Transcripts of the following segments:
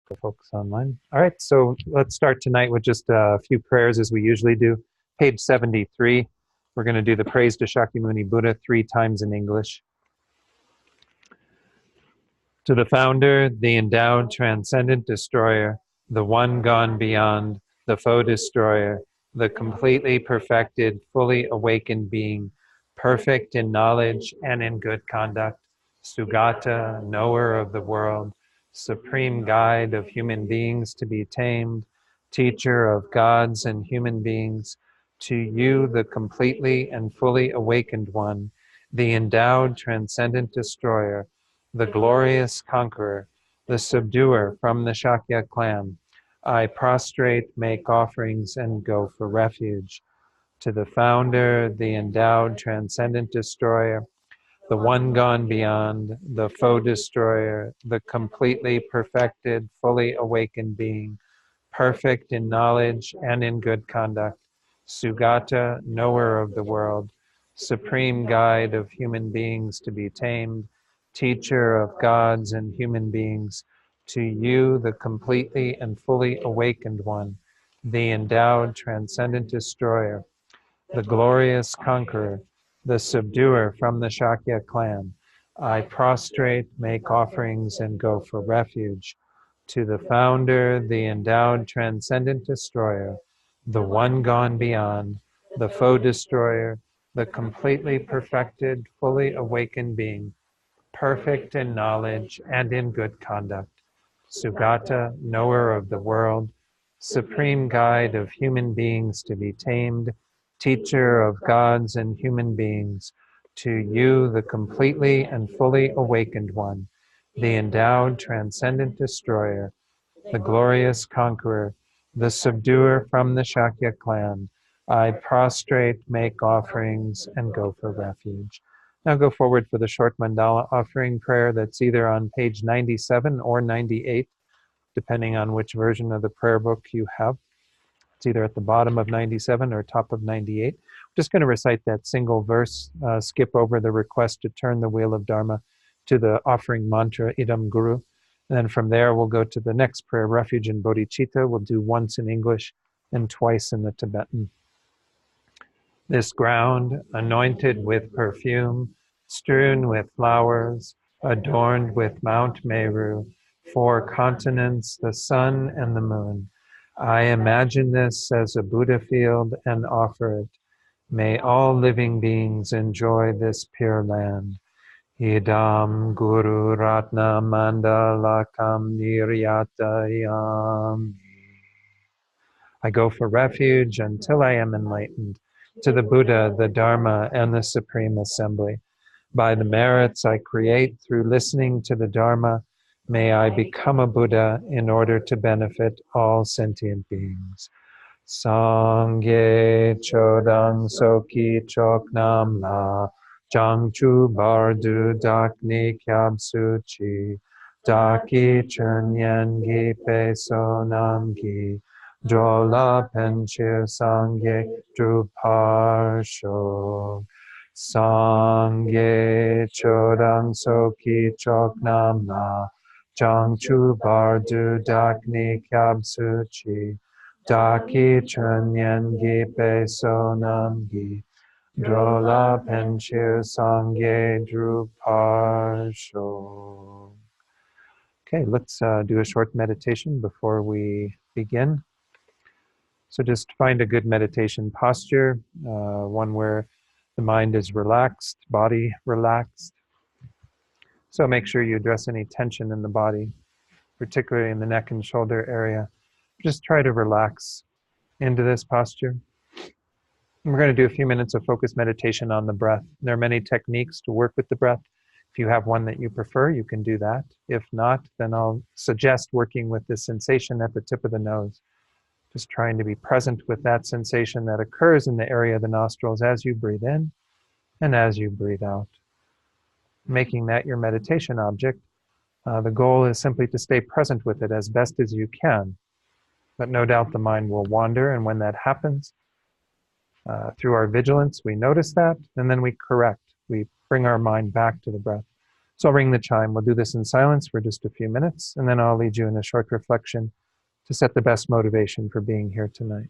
the folks online. All right, so let's start tonight with just a few prayers as we usually do. Page 73, we're going to do the praise to Shakyamuni Buddha 3 times in English. To the founder, the endowed, transcendent destroyer, the one gone beyond, the foe destroyer, the completely perfected, fully awakened being, perfect in knowledge and in good conduct, Sugata, knower of the world, supreme guide of human beings to be tamed, teacher of gods and human beings, to you, the completely and fully awakened one, the endowed, transcendent destroyer, the glorious conqueror, the subduer from the Shakya clan, I prostrate, make offerings, and go for refuge. To the founder, the endowed, transcendent destroyer, the one gone beyond, the foe destroyer, the completely perfected, fully awakened being, perfect in knowledge and in good conduct, Sugata, knower of the world, supreme guide of human beings to be tamed, teacher of gods and human beings, to you, the completely and fully awakened one, the endowed, transcendent destroyer, the glorious conqueror, the subduer from the Shakya clan, I prostrate, make offerings, and go for refuge. To the founder, the endowed, transcendent destroyer, the one gone beyond, the foe destroyer, the completely perfected, fully awakened being, perfect in knowledge and in good conduct, Sugata, knower of the world, supreme guide of human beings to be tamed, teacher of gods and human beings, to you, the completely and fully awakened one, the endowed, transcendent destroyer, the glorious conqueror, the subduer from the Shakya clan, I prostrate, make offerings, and go for refuge. Now go forward for the short mandala offering prayer that's either on page 97 or 98, depending on which version of the prayer book you have. It's either at the bottom of 97 or top of 98. I'm just going to recite that single verse, skip over the request to turn the wheel of Dharma to the offering mantra, Idam Guru. And then from there, we'll go to the next prayer, Refuge in Bodhicitta. We'll do once in English and twice in the Tibetan. This ground, anointed with perfume, strewn with flowers, adorned with Mount Meru, 4 continents, the sun and the moon. I imagine this as a Buddha field and offer it. May all living beings enjoy this pure land. Idam Guru Ratna Mandalakam Niryatayami. I go for refuge until I am enlightened, to the Buddha, the Dharma, and the Supreme Assembly. By the merits I create through listening to the Dharma, may I become a Buddha in order to benefit all sentient beings. Sangye Chodang Soki Choknam La Jangchu Bardu Dakni Kyab Suchi Daki Chunyan Gi Peso Namgi Jola Penchir Sangye Druparsho Sangye Chodang Soki Choknam La Jangchu Bardu Dakni Kyab Suchi Daki Chunyan Gi Peso Namgi Drola Penchir Sangye Druparsho. Okay, let's do a short meditation before we begin. So just find a good meditation posture, one where the mind is relaxed, body relaxed. So make sure you address any tension in the body, particularly in the neck and shoulder area. Just try to relax into this posture. And we're going to do a few minutes of focused meditation on the breath. There are many techniques to work with the breath. If you have one that you prefer, you can do that. If not, then I'll suggest working with this sensation at the tip of the nose. Just trying to be present with that sensation that occurs in the area of the nostrils as you breathe in and as you breathe out. Making that your meditation object. The goal is simply to stay present with it as best as you can. But no doubt the mind will wander, and when that happens, through our vigilance, we notice that, and then we correct. We bring our mind back to the breath. So I'll ring the chime. We'll do this in silence for just a few minutes, and then I'll lead you in a short reflection to set the best motivation for being here tonight.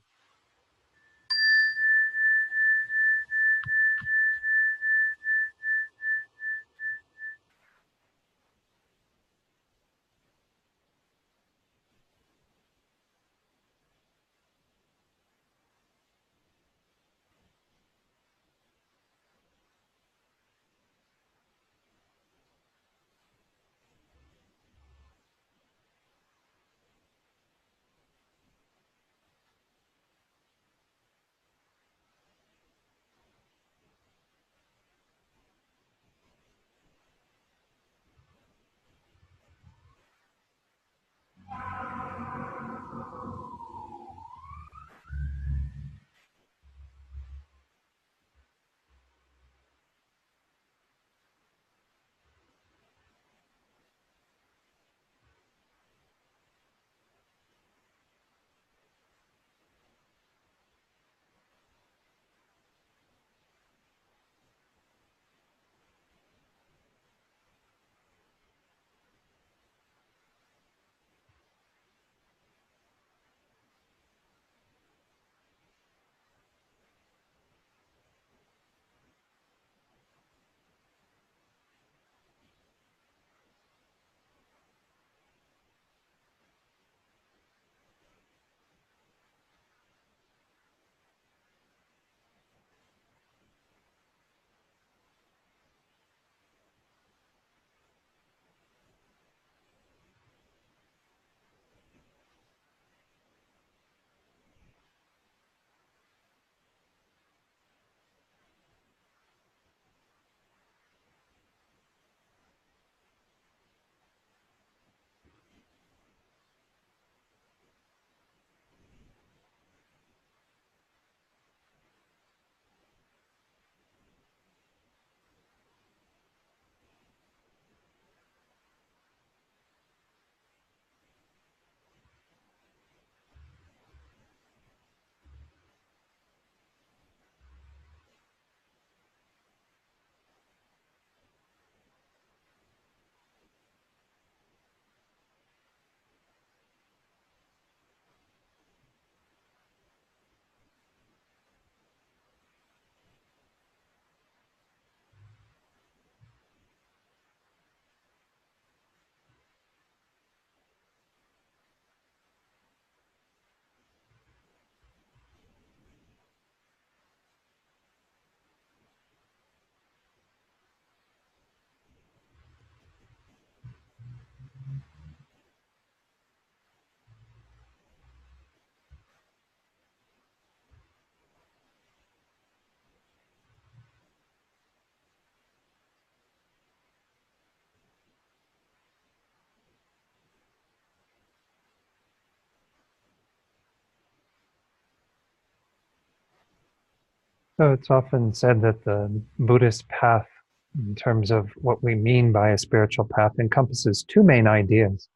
So it's often said that the Buddhist path, in terms of what we mean by a spiritual path, encompasses two main ideas.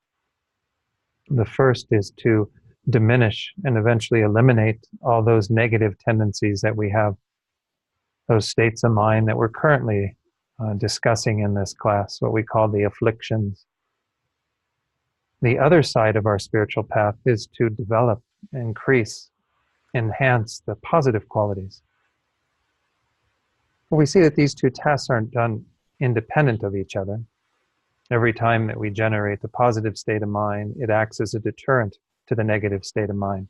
The first is to diminish and eventually eliminate all those negative tendencies that we have, those states of mind that we're currently discussing in this class, what we call the afflictions. The other side of our spiritual path is to develop, increase, enhance the positive qualities. But we see that these two tasks aren't done independent of each other. Every time that we generate the positive state of mind, it acts as a deterrent to the negative state of mind.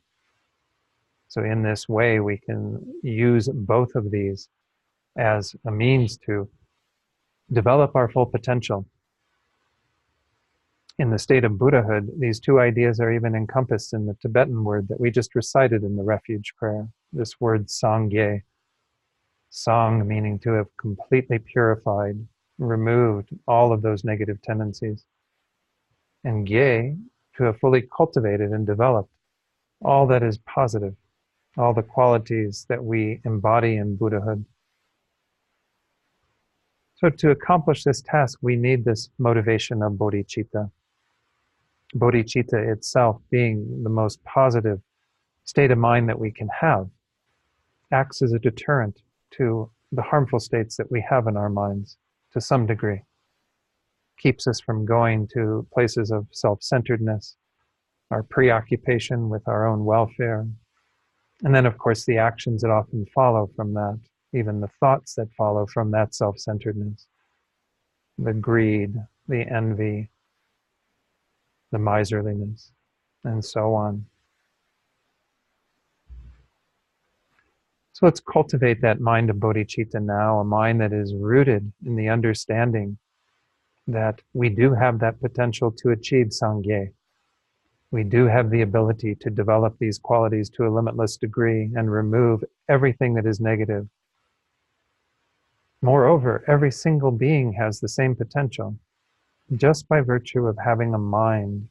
So in this way, we can use both of these as a means to develop our full potential. In the state of Buddhahood, these two ideas are even encompassed in the Tibetan word that we just recited in the refuge prayer, this word Sangye. Sang meaning to have completely purified, removed all of those negative tendencies. And Gye, to have fully cultivated and developed all that is positive, all the qualities that we embody in Buddhahood. So to accomplish this task, we need this motivation of bodhicitta. Bodhicitta itself, being the most positive state of mind that we can have, acts as a deterrent to the harmful states that we have in our minds to some degree. keeps us from going to places of self-centeredness, our preoccupation with our own welfare. And then, of course, the actions that often follow from that, even the thoughts that follow from that self-centeredness, the greed, the envy, the miserliness, and so on. So let's cultivate that mind of bodhicitta now, a mind that is rooted in the understanding that we do have that potential to achieve Sangye. We do have the ability to develop these qualities to a limitless degree and remove everything that is negative. Moreover, every single being has the same potential. Just by virtue of having a mind,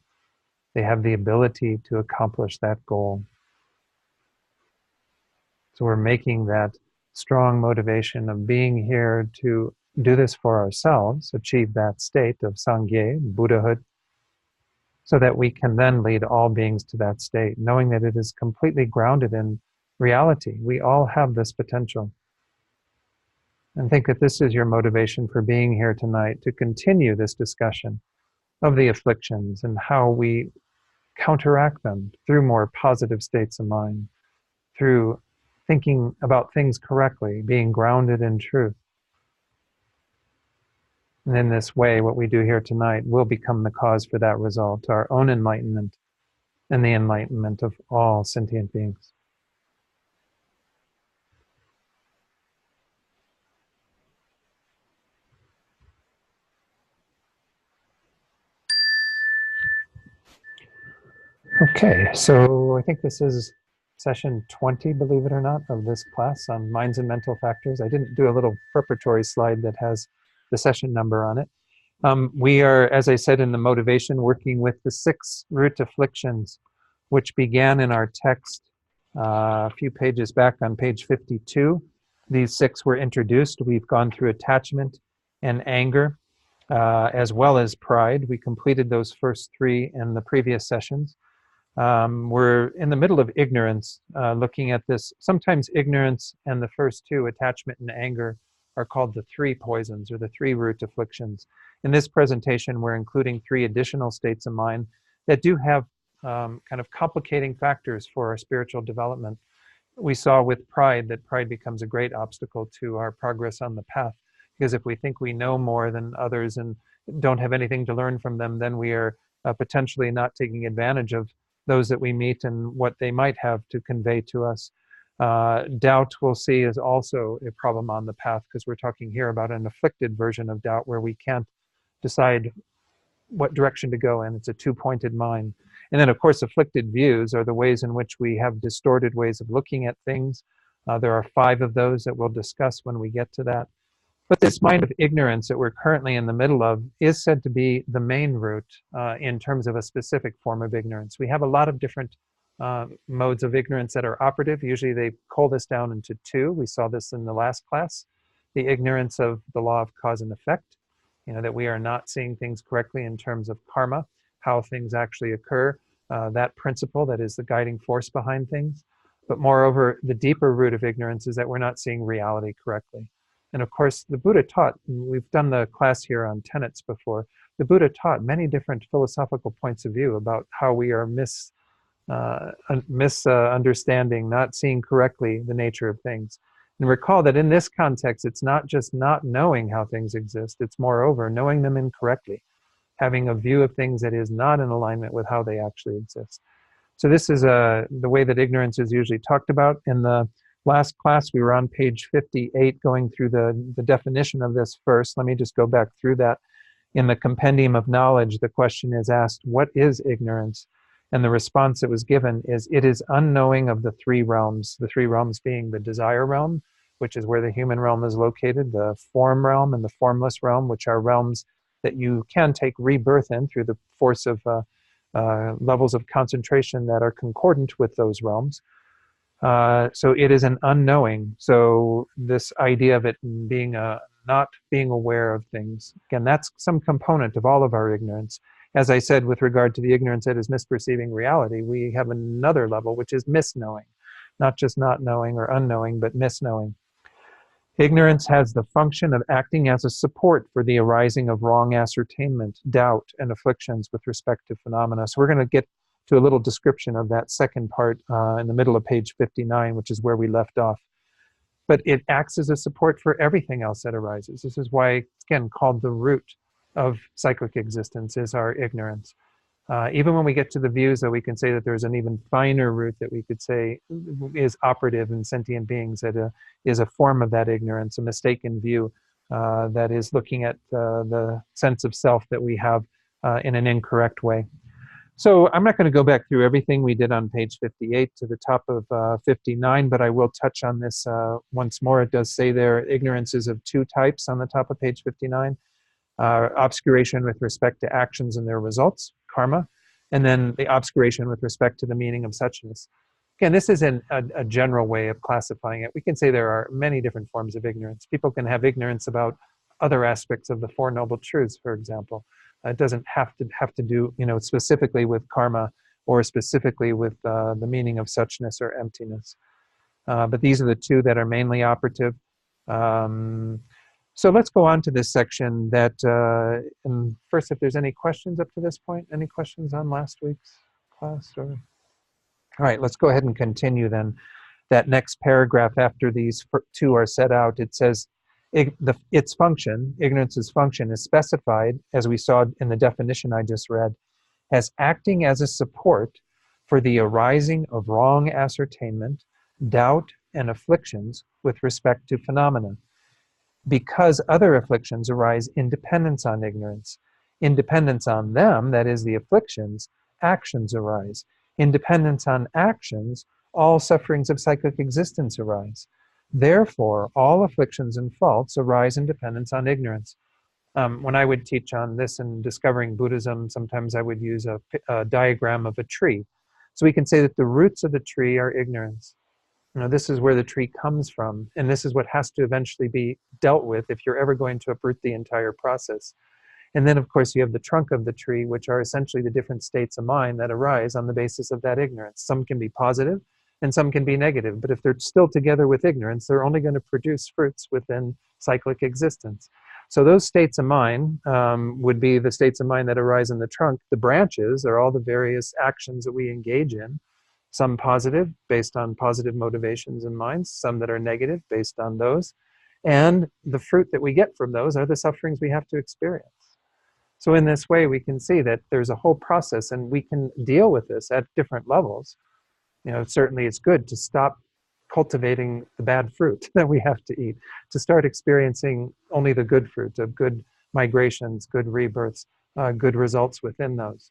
they have the ability to accomplish that goal. So we're making that strong motivation of being here to do this for ourselves, achieve that state of Sangye, Buddhahood, so that we can then lead all beings to that state, knowing that it is completely grounded in reality. We all have this potential. And think that this is your motivation for being here tonight, to continue this discussion of the afflictions and how we counteract them through more positive states of mind, through thinking about things correctly, being grounded in truth. And in this way, what we do here tonight will become the cause for that result, our own enlightenment and the enlightenment of all sentient beings. Okay, so I think this is session 20, believe it or not, of this class on minds and mental factors. I didn't do a little preparatory slide that has the session number on it. We are, as I said in the motivation, working with the 6 root afflictions, which began in our text a few pages back on page 52. These 6 were introduced. We've gone through attachment and anger, as well as pride. We completed those first 3 in the previous sessions. We're in the middle of ignorance, looking at this. Sometimes ignorance and the first 2, attachment and anger, are called the 3 poisons, or the 3 root afflictions. In this presentation, we're including 3 additional states of mind that do have kind of complicating factors for our spiritual development. We saw with pride that pride becomes a great obstacle to our progress on the path, because if we think we know more than others and don't have anything to learn from them, then we are potentially not taking advantage of those that we meet and what they might have to convey to us. Doubt, we'll see, is also a problem on the path, because we're talking here about an afflicted version of doubt where we can't decide what direction to go in. It's a 2-pointed mind. And then, of course, afflicted views are the ways in which we have distorted ways of looking at things. There are 5 of those that we'll discuss when we get to that. But this mind of ignorance that we're currently in the middle of is said to be the main root in terms of a specific form of ignorance. We have a lot of different modes of ignorance that are operative. Usually they cull this down into 2. We saw this in the last class. The ignorance of the law of cause and effect, that we are not seeing things correctly in terms of karma, how things actually occur, that principle that is the guiding force behind things. But moreover, the deeper root of ignorance is that we're not seeing reality correctly. And of course, the Buddha taught, and we've done the class here on tenets before, the Buddha taught many different philosophical points of view about how we are misunderstanding, not seeing correctly the nature of things. And recall that in this context, it's not just not knowing how things exist, it's moreover knowing them incorrectly, having a view of things that is not in alignment with how they actually exist. So this is the way that ignorance is usually talked about. In the last class, we were on page 58 going through the definition of this first. Let me just go back through that. In the Compendium of Knowledge, the question is asked, what is ignorance? And the response that was given is, it is unknowing of the 3 realms, the 3 realms being the desire realm, which is where the human realm is located, the form realm and the formless realm, which are realms that you can take rebirth in through the force of levels of concentration that are concordant with those realms. So it is an unknowing. So this idea of it being not being aware of things, again, that's some component of all of our ignorance. As I said, with regard to the ignorance that is misperceiving reality, we have another level, which is misknowing. Not just not knowing or unknowing, but misknowing. Ignorance has the function of acting as a support for the arising of wrong ascertainment, doubt, and afflictions with respect to phenomena. So we're going to get to a little description of that second part in the middle of page 59, which is where we left off. But it acts as a support for everything else that arises. This is why it's, again, called the root of cyclic existence is our ignorance. Even when we get to the views, though, we can say that there's an even finer root that we could say is operative in sentient beings, that is a form of that ignorance, a mistaken view that is looking at the sense of self that we have in an incorrect way. So I'm not going to go back through everything we did on page 58 to the top of 59, but I will touch on this once more. It does say there ignorance is of two types on the top of page 59. Obscuration with respect to actions and their results, karma, and then the obscuration with respect to the meaning of suchness. Again, this is a general way of classifying it. We can say there are many different forms of ignorance. People can have ignorance about other aspects of the Four Noble Truths, for example. It doesn't have to do, specifically with karma or specifically with the meaning of suchness or emptiness. But these are the two that are mainly operative. So let's go on to this section that, and first, if there's any questions up to this point, any questions on last week's class? Or? All right, let's go ahead and continue then. That next paragraph after these two are set out, it says, its function, ignorance's function, is specified, as we saw in the definition I just read, as acting as a support for the arising of wrong ascertainment, doubt, and afflictions with respect to phenomena. Because other afflictions arise in dependence on ignorance. In dependence on them, that is the afflictions, actions arise. In dependence on actions, all sufferings of cyclic existence arise. Therefore, all afflictions and faults arise in dependence on ignorance. When I would teach on this in Discovering Buddhism, sometimes I would use a diagram of a tree. So we can say that the roots of the tree are ignorance. This is where the tree comes from, and this is what has to eventually be dealt with if you're ever going to uproot the entire process. And then, of course, you have the trunk of the tree, which are essentially the different states of mind that arise on the basis of that ignorance. Some can be positive, and some can be negative. But if they're still together with ignorance, they're only going to produce fruits within cyclic existence. So those states of mind would be the states of mind that arise in the trunk. The branches are all the various actions that we engage in. Some positive, based on positive motivations in minds, some that are negative, based on those. And the fruit that we get from those are the sufferings we have to experience. So in this way, we can see that there's a whole process, and we can deal with this at different levels. Certainly it's good to stop cultivating the bad fruit that we have to eat, to start experiencing only the good fruit of good migrations, good rebirths, good results within those.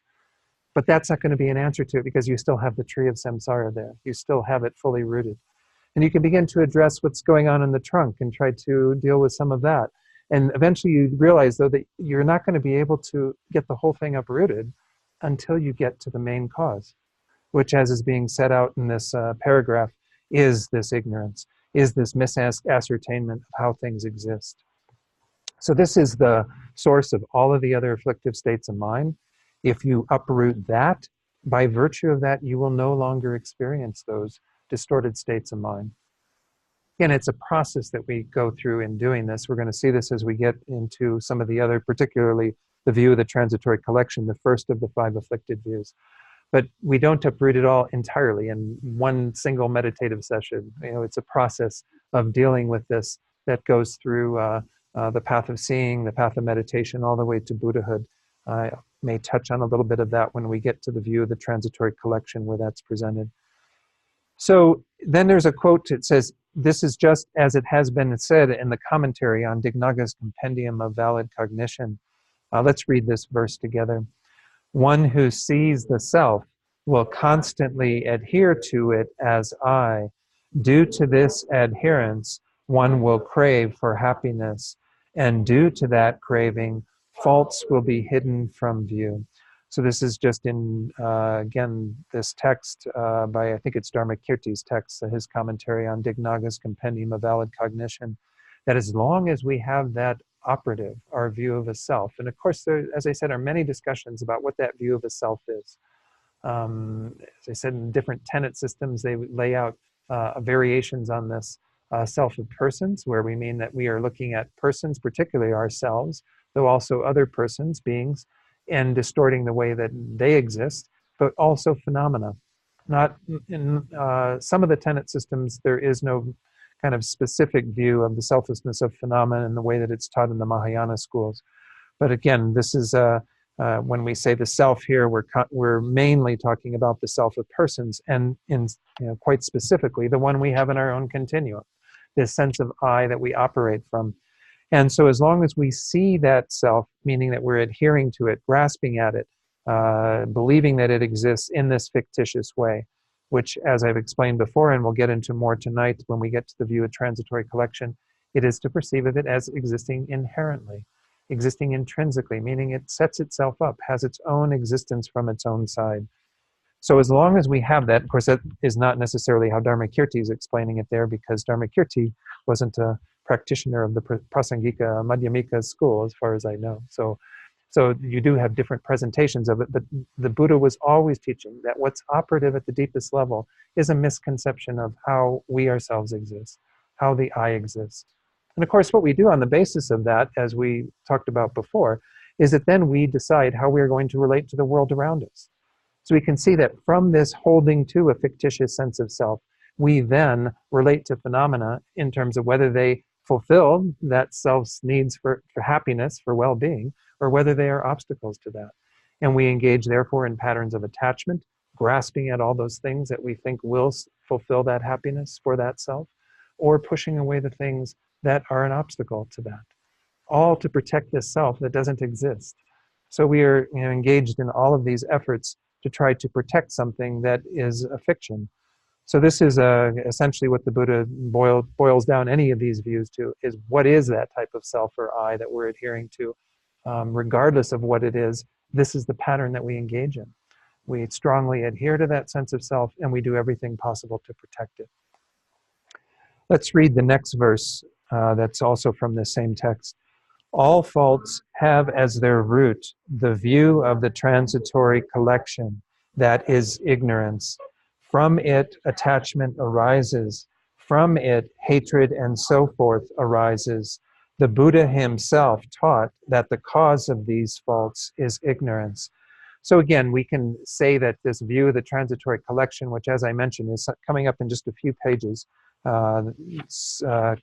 But that's not going to be an answer to it, because you still have the tree of samsara there. You still have it fully rooted. And you can begin to address what's going on in the trunk and try to deal with some of that. And eventually you realize, though, that you're not going to be able to get the whole thing uprooted until you get to the main cause, which, as is being set out in this paragraph, is this ignorance, is this misascertainment of how things exist. So this is the source of all of the other afflictive states of mind. If you uproot that, by virtue of that, you will no longer experience those distorted states of mind. Again, it's a process that we go through in doing this. We're going to see this as we get into some of the other, particularly the view of the transitory collection, the first of the 5 afflicted views. But we don't uproot it all entirely in one single meditative session. It's a process of dealing with this that goes through the path of seeing, the path of meditation, all the way to Buddhahood. I may touch on a little bit of that when we get to the view of the transitory collection where that's presented. So then there's a quote. It says, "This is just as it has been said in the commentary on Dignaga's Compendium of Valid Cognition." Let's read this verse together. "One who sees the self will constantly adhere to it as I. Due to this adherence, one will crave for happiness, and due to that craving, faults will be hidden from view." So this is just in, again, this text by, I think it's Dharmakirti's text, his commentary on Dignaga's Compendium of Valid Cognition, that as long as we have that operative, our view of a self, and of course there, as I said, are many discussions about what that view of a self is. As I said, in different tenet systems, they lay out variations on this. self of persons, where we mean that we are looking at persons, particularly ourselves, though also other persons, beings, and distorting the way that they exist, but also phenomena. Not in some of the tenet systems, there is no kind of specific view of the selflessness of phenomena in the way that it's taught in the Mahayana schools. But again, this is when we say the self here, we're mainly talking about the self of persons, and in quite specifically the one we have in our own continuum, this sense of I that we operate from. And so as long as we see that self, meaning that we're adhering to it, grasping at it, believing that it exists in this fictitious way, which, as I've explained before, and we'll get into more tonight when we get to the view of transitory collection, it is to perceive of it as existing inherently, existing intrinsically, meaning it sets itself up, has its own existence from its own side. So as long as we have that, of course, that is not necessarily how Dharmakirti is explaining it there, because Dharmakirti wasn't a practitioner of the Prasangika Madhyamika school, as far as I know. So you do have different presentations of it, but the Buddha was always teaching that what's operative at the deepest level is a misconception of how we ourselves exist, how the I exists. And of course, what we do on the basis of that, as we talked about before, is that then we decide how we're going to relate to the world around us. So we can see that from this holding to a fictitious sense of self, we then relate to phenomena in terms of whether they fulfill that self's needs for happiness, for well-being, or whether they are obstacles to that. And we engage, therefore, in patterns of attachment, grasping at all those things that we think will fulfill that happiness for that self, or pushing away the things that are an obstacle to that, all to protect this self that doesn't exist. So we are engaged in all of these efforts to try to protect something that is a fiction. So this is essentially what the Buddha boils down any of these views to, is what is that type of self or I that we're adhering to? Regardless of what it is, this is the pattern that we engage in. We strongly adhere to that sense of self, and we do everything possible to protect it. Let's read the next verse that's also from the same text. All faults have as their root the view of the transitory collection, that is ignorance. From it, attachment arises. From it, hatred and so forth arises. The Buddha himself taught that the cause of these faults is ignorance. So again, we can say that this view of the transitory collection, which, as I mentioned, is coming up in just a few pages, kind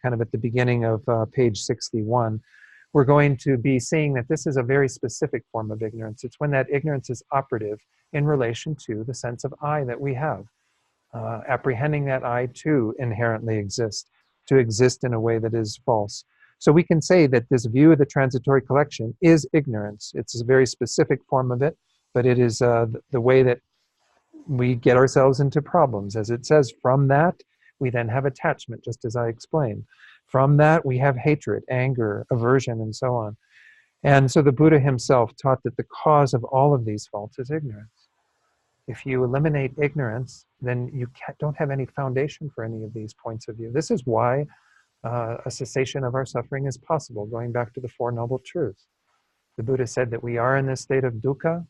of at the beginning of page 61, we're going to be seeing that this is a very specific form of ignorance. It's when that ignorance is operative in relation to the sense of I that we have, apprehending that I too inherently exist, to exist in a way that is false. So we can say that this view of the transitory collection is ignorance. It's a very specific form of it, but it is the way that we get ourselves into problems. As it says, from that, we then have attachment, just as I explained. From that, we have hatred, anger, aversion, and so on. And so the Buddha himself taught that the cause of all of these faults is ignorance. If you eliminate ignorance, then you don't have any foundation for any of these points of view. This is why a cessation of our suffering is possible, going back to the Four Noble Truths. The Buddha said that we are in this state of dukkha,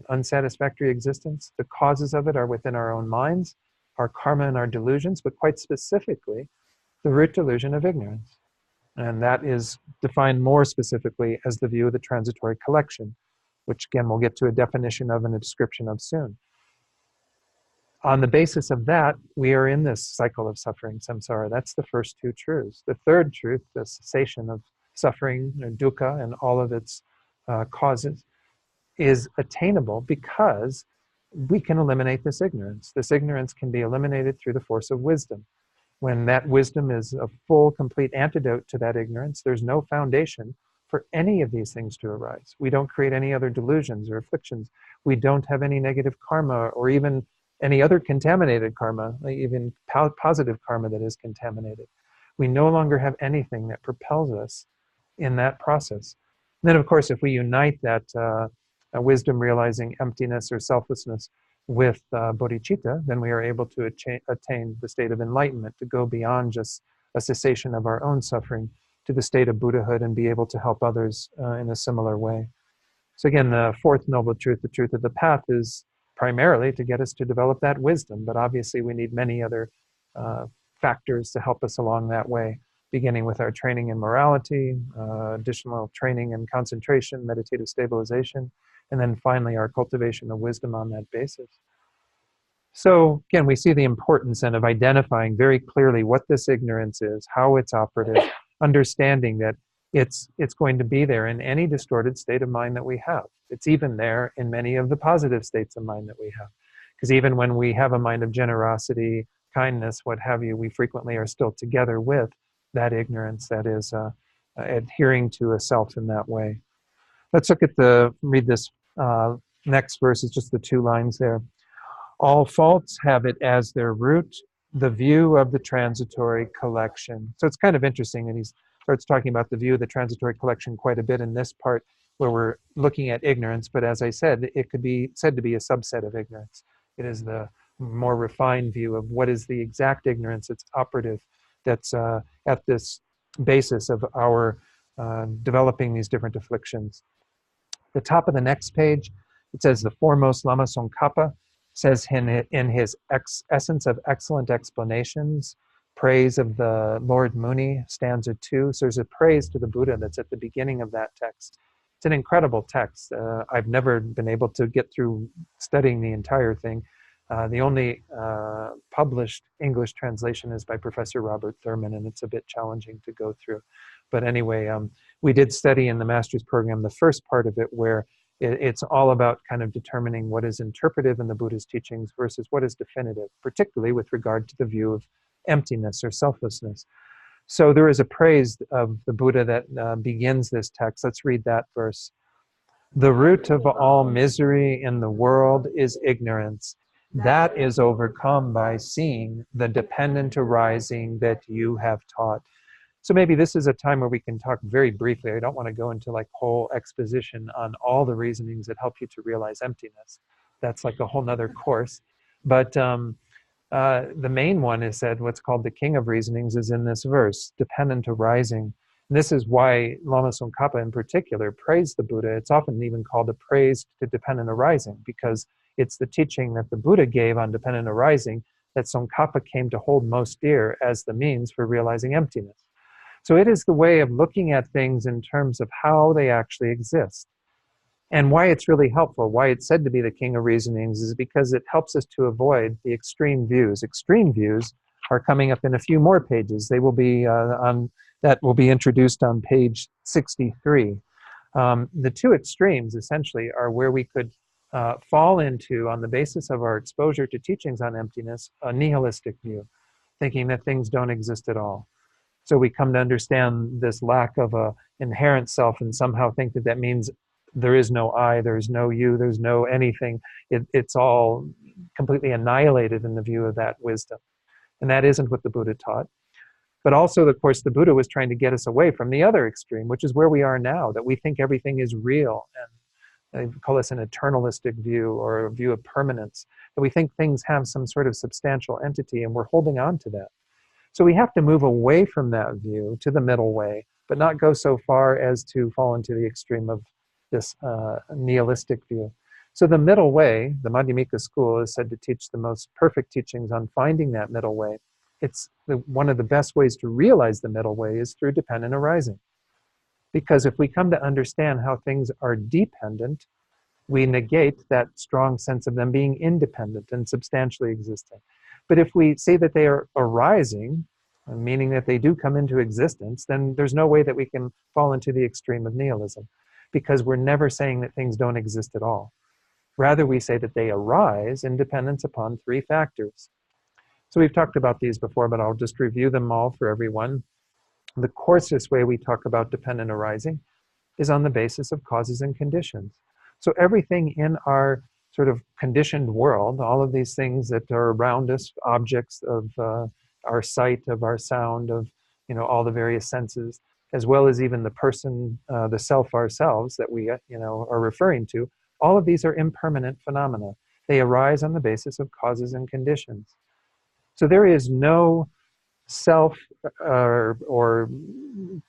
unsatisfactory existence. The causes of it are within our own minds, our karma and our delusions, but quite specifically, the root delusion of ignorance. And that is defined more specifically as the view of the transitory collection, which again we'll get to a definition of and a description of soon. On the basis of that, we are in this cycle of suffering, samsara. That's the first two truths. The third truth, the cessation of suffering, dukkha, and all of its causes, is attainable because we can eliminate this ignorance. This ignorance can be eliminated through the force of wisdom. When that wisdom is a full, complete antidote to that ignorance, there's no foundation for any of these things to arise. We don't create any other delusions or afflictions. We don't have any negative karma or even any other contaminated karma, even positive karma that is contaminated. We no longer have anything that propels us in that process. And then, of course, if we unite that wisdom realizing emptiness or selflessness with bodhicitta, then we are able to attain the state of enlightenment, to go beyond just a cessation of our own suffering to the state of Buddhahood and be able to help others in a similar way. So again, the fourth noble truth, the truth of the path, is primarily to get us to develop that wisdom, but obviously we need many other factors to help us along that way, beginning with our training in morality, additional training in concentration, meditative stabilization, and then finally our cultivation of wisdom on that basis. So again, we see the importance then of identifying very clearly what this ignorance is, how it's operative, understanding that it's going to be there in any distorted state of mind that we have. It's even there in many of the positive states of mind that we have. Because even when we have a mind of generosity, kindness, what have you, we frequently are still together with that ignorance that is adhering to a self in that way. Let's read this next verse. It's just the 2 lines there. All faults have it as their root, the view of the transitory collection. So it's kind of interesting, and he starts talking about the view of the transitory collection quite a bit in this part where we're looking at ignorance, but as I said, it could be said to be a subset of ignorance. It is the more refined view of what is the exact ignorance that's operative, that's at this basis of our developing these different afflictions. The top of the next page, it says the foremost Lama Tsongkhapa says in his Essence of Excellent Explanations, praise of the Lord Muni, stanza 2. So there's a praise to the Buddha that's at the beginning of that text. It's an incredible text. I've never been able to get through studying the entire thing. The only published English translation is by Professor Robert Thurman, and it's a bit challenging to go through. But anyway, we did study in the master's program the first part of it, where it's all about kind of determining what is interpretive in the Buddha's teachings versus what is definitive, particularly with regard to the view of emptiness or selflessness. So there is a praise of the Buddha that begins this text. Let's read that verse. The root of all misery in the world is ignorance. That is overcome by seeing the dependent arising that you have taught. So maybe this is a time where we can talk very briefly. I don't want to go into like whole exposition on all the reasonings that help you to realize emptiness. That's like a whole nother course. But the main one is that what's called the king of reasonings is in this verse, dependent arising. And this is why Lama Tsongkhapa in particular praised the Buddha. It's often even called a praise to dependent arising, because it's the teaching that the Buddha gave on dependent arising that Tsongkhapa came to hold most dear as the means for realizing emptiness. So it is the way of looking at things in terms of how they actually exist. And why it's really helpful, why it's said to be the king of reasonings, is because it helps us to avoid the extreme views. Extreme views are coming up in a few more pages. They will be that will be introduced on page 63. The 2 extremes essentially are where we could fall into, on the basis of our exposure to teachings on emptiness, a nihilistic view, thinking that things don't exist at all. So we come to understand this lack of a inherent self and somehow think that that means there is no I, there's no you, there's no anything. It's all completely annihilated in the view of that wisdom. And that isn't what the Buddha taught. But also, of course, the Buddha was trying to get us away from the other extreme, which is where we are now, that we think everything is real. And they call this an eternalistic view or a view of permanence, that we think things have some sort of substantial entity and we're holding on to that. So we have to move away from that view to the middle way, but not go so far as to fall into the extreme of this nihilistic view. So the middle way, the Madhyamika school, is said to teach the most perfect teachings on finding that middle way. It's one of the best ways to realize the middle way is through dependent arising. Because if we come to understand how things are dependent, we negate that strong sense of them being independent and substantially existing. But if we say that they are arising, meaning that they do come into existence, then there's no way that we can fall into the extreme of nihilism, because we're never saying that things don't exist at all. Rather, we say that they arise in dependence upon 3 factors. So we've talked about these before, but I'll just review them all for everyone. The coarsest way we talk about dependent arising is on the basis of causes and conditions. So everything in our sort of conditioned world, all of these things that are around us, objects of our sight, of our sound, of all the various senses, as well as even the person, the self ourselves that we are referring to, all of these are impermanent phenomena. They arise on the basis of causes and conditions. So there is no self or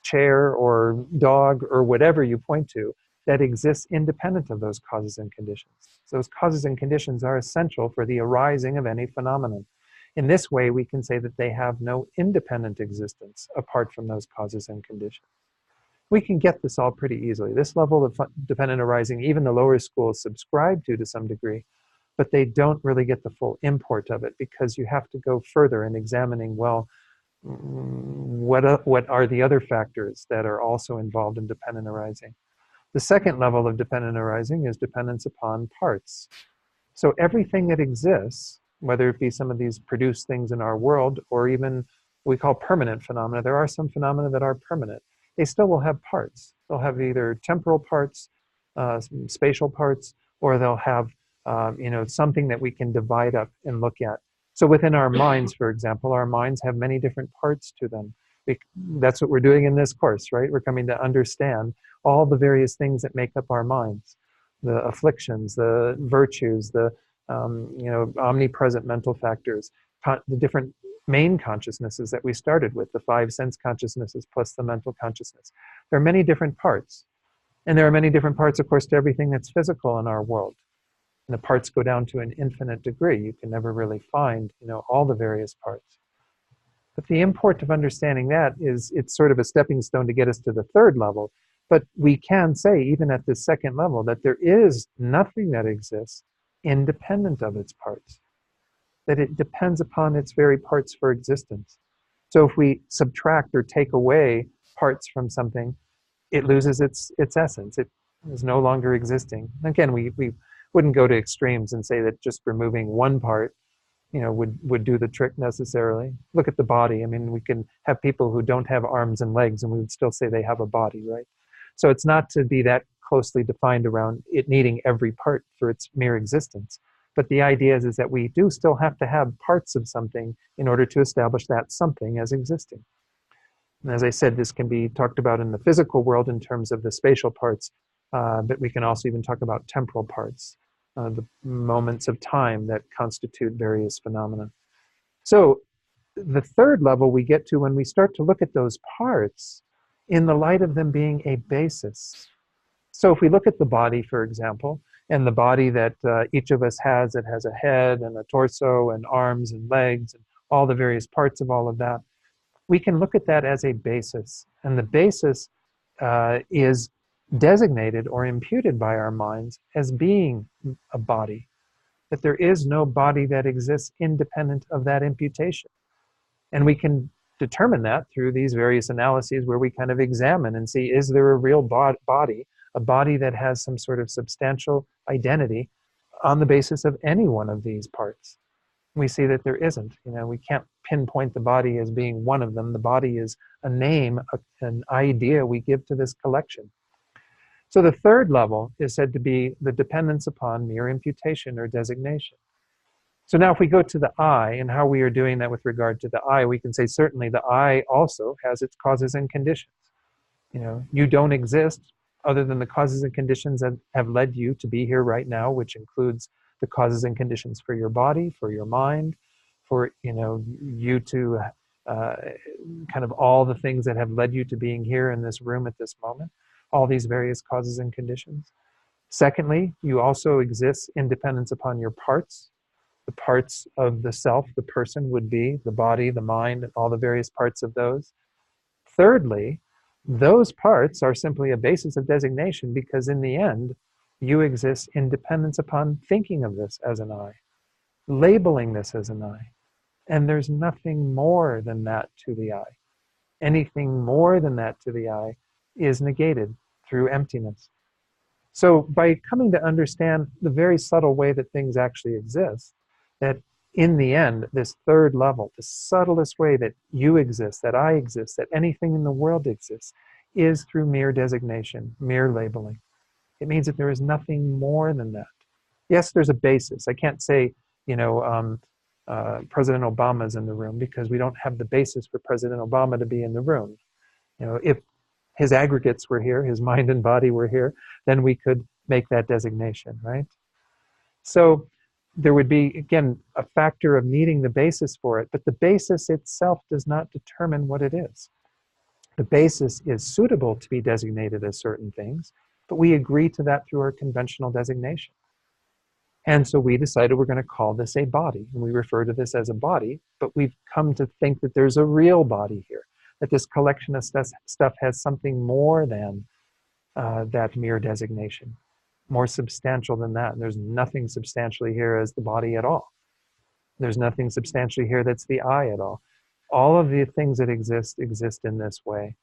chair or dog or whatever you point to that exists independent of those causes and conditions. So those causes and conditions are essential for the arising of any phenomenon. In this way, we can say that they have no independent existence apart from those causes and conditions. We can get this all pretty easily. This level of dependent arising, even the lower schools subscribe to some degree, but they don't really get the full import of it, because you have to go further in examining, well, what are the other factors that are also involved in dependent arising? The second level of dependent arising is dependence upon parts. So everything that exists, whether it be some of these produced things in our world, or even we call permanent phenomena, there are some phenomena that are permanent. They still will have parts. They'll have either temporal parts, spatial parts, or they'll have something that we can divide up and look at. So within our minds, for example, our minds have many different parts to them. That's what we're doing in this course, right? We're coming to understand all the various things that make up our minds, the afflictions, the virtues, the omnipresent mental factors, the different main consciousnesses that we started with, the 5 sense consciousnesses plus the mental consciousness. There are many different parts. And there are many different parts, of course, to everything that's physical in our world. And the parts go down to an infinite degree. You can never really find, all the various parts. But the import of understanding that is it's sort of a stepping stone to get us to the third level. But we can say, even at this second level, that there is nothing that exists independent of its parts, that it depends upon its very parts for existence. So if we subtract or take away parts from something, it loses its essence. It is no longer existing. Again, we wouldn't go to extremes and say that just removing one part, would do the trick necessarily. Look at the body. I mean, we can have people who don't have arms and legs, and we would still say they have a body, right? So it's not to be that closely defined around it needing every part for its mere existence. But the idea is that we do still have to have parts of something in order to establish that something as existing. And as I said, this can be talked about in the physical world in terms of the spatial parts, but we can also even talk about temporal parts, the moments of time that constitute various phenomena. So the third level we get to when we start to look at those parts in the light of them being a basis. So if we look at the body, for example, and the body that each of us has, it has a head and a torso and arms and legs and all the various parts of all of that, we can look at that as a basis. And the basis is designated or imputed by our minds as being a body, that there is no body that exists independent of that imputation. And we can determine that through these various analyses where we kind of examine and see, is there a real body, a body that has some sort of substantial identity on the basis of any one of these parts? We see that there isn't. We can't pinpoint the body as being one of them. The body is a name, an idea we give to this collection. So the third level is said to be the dependence upon mere imputation or designation. So now if we go to the I and how we are doing that with regard to the I, we can say certainly the I also has its causes and conditions. You don't exist other than the causes and conditions that have led you to be here right now, which includes the causes and conditions for your body, for your mind, for you to kind of all the things that have led you to being here in this room at this moment, all these various causes and conditions. Secondly, you also exist in dependence upon your parts. The parts of the self, the person would be the body, the mind, and all the various parts of those. Thirdly, those parts are simply a basis of designation because in the end, you exist in dependence upon thinking of this as an I, labeling this as an I. And there's nothing more than that to the I. Anything more than that to the I is negated through emptiness. So by coming to understand the very subtle way that things actually exist, that in the end, this third level, the subtlest way that you exist, that I exist, that anything in the world exists, is through mere designation, mere labeling. It means that there is nothing more than that. Yes, there's a basis. I can't say, President Obama is in the room because we don't have the basis for President Obama to be in the room. If his aggregates were here, his mind and body were here, then we could make that designation, right? So there would be, again, a factor of needing the basis for it, but the basis itself does not determine what it is. The basis is suitable to be designated as certain things, but we agree to that through our conventional designation. And so we decided we're going to call this a body, and we refer to this as a body, but we've come to think that there's a real body here, that this collection of stuff has something more than that mere designation, more substantial than that. And there's nothing substantially here as the body at all. There's nothing substantially here that's the I at all. All of the things that exist in this way,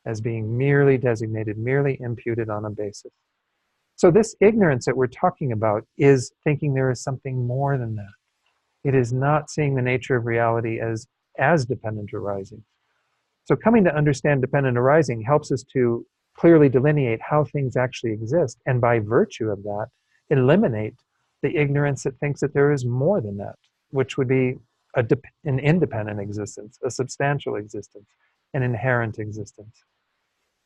as being merely designated, merely imputed on a basis. So this ignorance that we're talking about is thinking there is something more than that. It is not seeing the nature of reality as dependent arising. So coming to understand dependent arising helps us to clearly delineate how things actually exist, and by virtue of that, eliminate the ignorance that thinks that there is more than that, which would be an independent existence, a substantial existence, an inherent existence.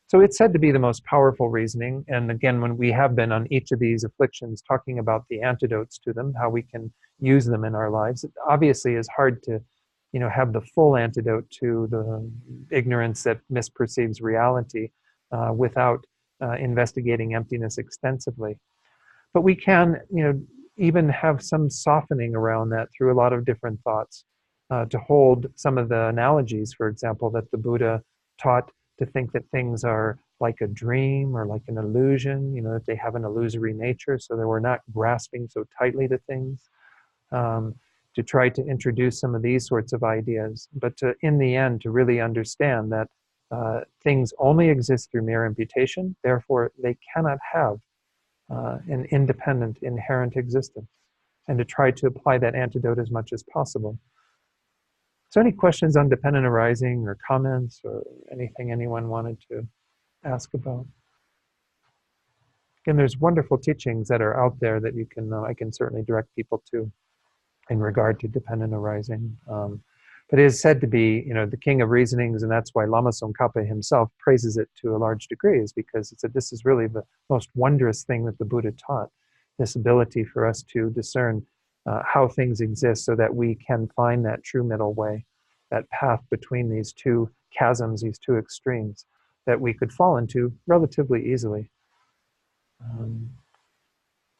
So it's said to be the most powerful reasoning. And again, when we have been on each of these afflictions talking about the antidotes to them, how we can use them in our lives, it obviously is hard to, have the full antidote to the ignorance that misperceives reality without investigating emptiness extensively. But we can, even have some softening around that through a lot of different thoughts, to hold some of the analogies, for example, that the Buddha taught, to think that things are like a dream or like an illusion, that they have an illusory nature, so that we're not grasping so tightly to things, to try to introduce some of these sorts of ideas, but to, in the end, to really understand that things only exist through mere imputation, therefore they cannot have an independent, inherent existence, and to try to apply that antidote as much as possible. So any questions on dependent arising or comments or anything anyone wanted to ask about? Again, there's wonderful teachings that are out there that you can, I can certainly direct people to in regard to dependent arising. But it is said to be, the king of reasonings, and that's why Lama Tsongkhapa himself praises it to a large degree, is because he said this is really the most wondrous thing that the Buddha taught, this ability for us to discern how things exist so that we can find that true middle way, that path between these two chasms, these two extremes, that we could fall into relatively easily.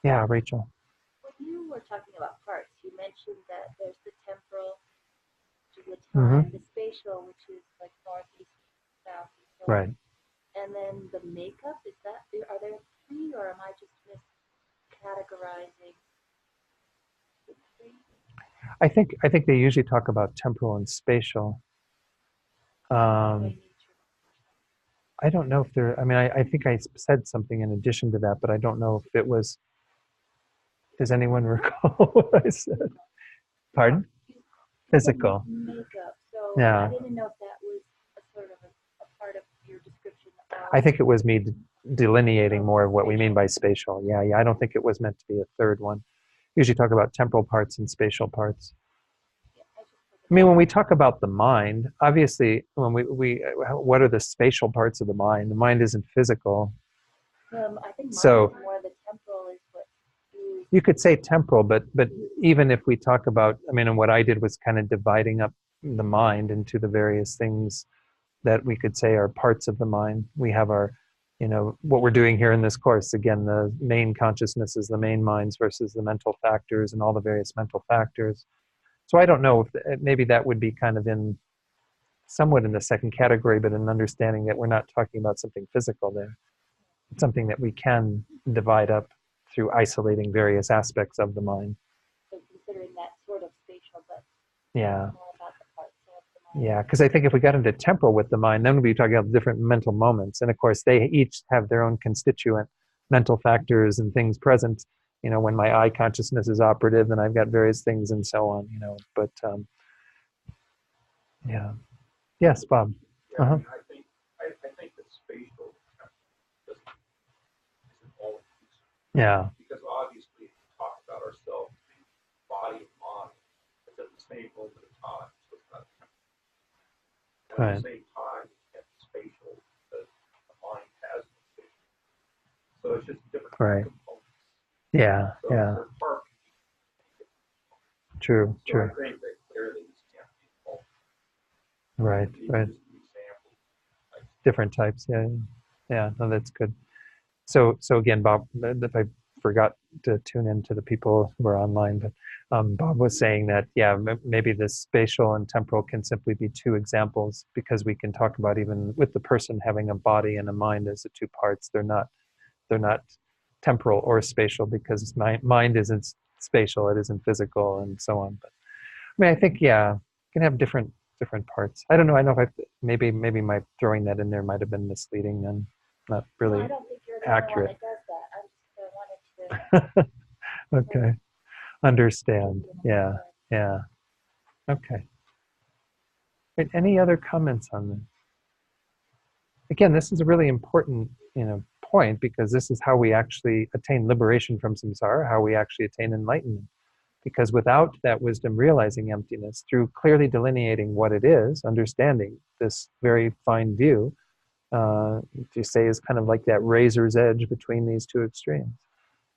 Yeah, Rachel. When you were talking about parts, you mentioned that there's the temporal, which is the time, the spatial, which is like northeast, southeast, right, and then the makeup. Are there three, or am I just miscategorizing the three? I think they usually talk about temporal and spatial. I don't know if there, I think I said something in addition to that, but I don't know if it was, does anyone recall what I said? Pardon? Physical. Makeup. So Yeah. I didn't know if that was a sort of a part of your description. I think it was me delineating more of what we mean by spatial. Yeah, I don't think it was meant to be a third one. Usually talk about temporal parts and spatial parts. When we talk about the mind, obviously, when we what are the spatial parts of the mind? The mind isn't physical. I think so more the temporal is what you could say temporal, but even if we talk about, and what I did was kind of dividing up the mind into the various things that we could say are parts of the mind. We have our, what we're doing here in this course. Again, the main consciousness is the main minds versus the mental factors and all the various mental factors. So I don't know if maybe that would be kind of somewhat in the second category, but an understanding that we're not talking about something physical there. It's something that we can divide up through isolating various aspects of the mind. So considering that sort of spatial, but yeah. more about the parts of the mind. Yeah, because I think if we got into temporal with the mind, then we'd be talking about different mental moments. And of course, they each have their own constituent mental factors and things present. When my eye consciousness is operative, then I've got various things and so on, But yeah. Yes, Bob. Yeah, I think that spatial isn't all yeah. because obviously we talk about ourselves being body and mind. It's at the same moment of time, so it's not temporal. At the same time, it's spatial because the mind has no spatial. So it's just different components. Yeah, so yeah. True, so true. I think that clearly this can't be involved. Right. Different types, yeah. No, that's good. So again, Bob, if I forgot to tune in to the people who are online, but Bob was saying that, yeah, maybe the spatial and temporal can simply be two examples, because we can talk about, even with the person having a body and a mind as the two parts, they're not temporal or spatial, because mind isn't spatial, it isn't physical, and so on. But I mean, I think, yeah, you can have different parts. I don't know. I know if maybe my throwing that in there might have been misleading and not No, I really don't think you're the accurate. only one that does that. I just wanted to. Okay, understand. Yeah, yeah. Okay. Right, any other comments on this? Again, this is a really important, point, because this is how we actually attain liberation from samsara, how we actually attain enlightenment. Because without that wisdom realizing emptiness, through clearly delineating what it is, understanding this very fine view, if you say is kind of like that razor's edge between these two extremes,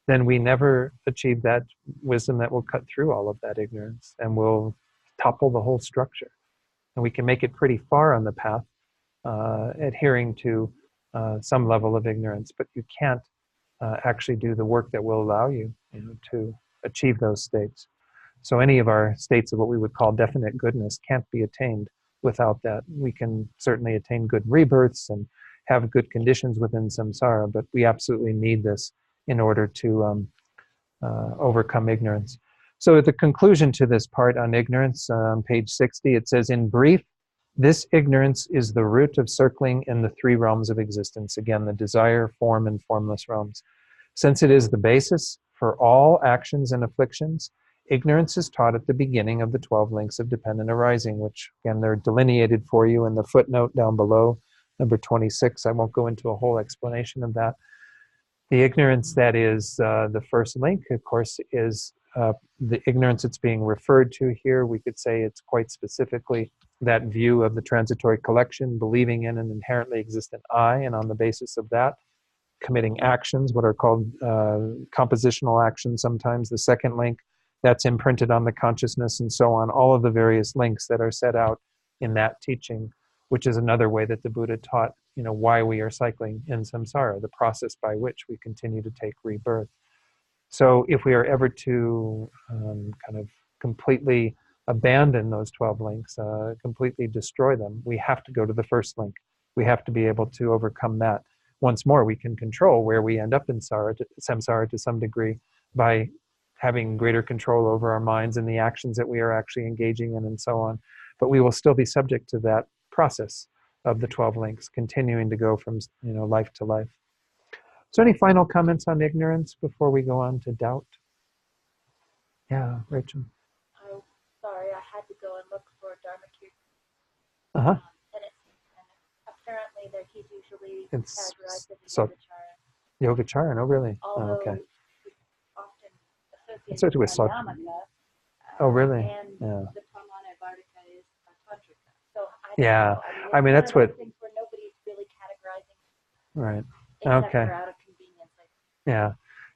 then we never achieve that wisdom that will cut through all of that ignorance and will topple the whole structure. And we can make it pretty far on the path, adhering to some level of ignorance, but you can't actually do the work that will allow you, to achieve those states. So any of our states of what we would call definite goodness can't be attained without that. We can certainly attain good rebirths and have good conditions within samsara, but we absolutely need this in order to overcome ignorance. So at the conclusion to this part on ignorance, on page 60, it says, in brief, this ignorance is the root of circling in the three realms of existence. Again, the desire, form, and formless realms. Since it is the basis for all actions and afflictions, ignorance is taught at the beginning of the 12 links of dependent arising, which, again, they're delineated for you in the footnote down below, number 26. I won't go into a whole explanation of that. The ignorance that is the first link, of course, is the ignorance that's being referred to here. We could say it's quite specifically that view of the transitory collection, believing in an inherently existent I, and on the basis of that, committing actions, what are called compositional actions sometimes. The second link, that's imprinted on the consciousness, and so on. All of the various links that are set out in that teaching, which is another way that the Buddha taught, why we are cycling in samsara, the process by which we continue to take rebirth. So if we are ever to kind of completely abandon those 12 links, completely destroy them, we have to go to the first link. We have to be able to overcome that. Once more, we can control where we end up in samsara to some degree by having greater control over our minds and the actions that we are actually engaging in, and so on. But we will still be subject to that process of the 12 links, continuing to go from life to life. So any final comments on ignorance before we go on to doubt? Yeah, Rachel. I'm sorry, I had to go and look for Dharmakirti. Uh-huh. And apparently he's usually It's categorized as a so Yogacharan. Yogacharan, oh really? Although Okay. he's often Associated associated with with Sat- Pranayamaka. Oh, really? And Yeah. the Pramana Vartika is Tantrika. So I don't Yeah. know. I mean, that's it's one of what. those things where nobody's really categorizing Right. except Okay. for out of convenience. Yeah.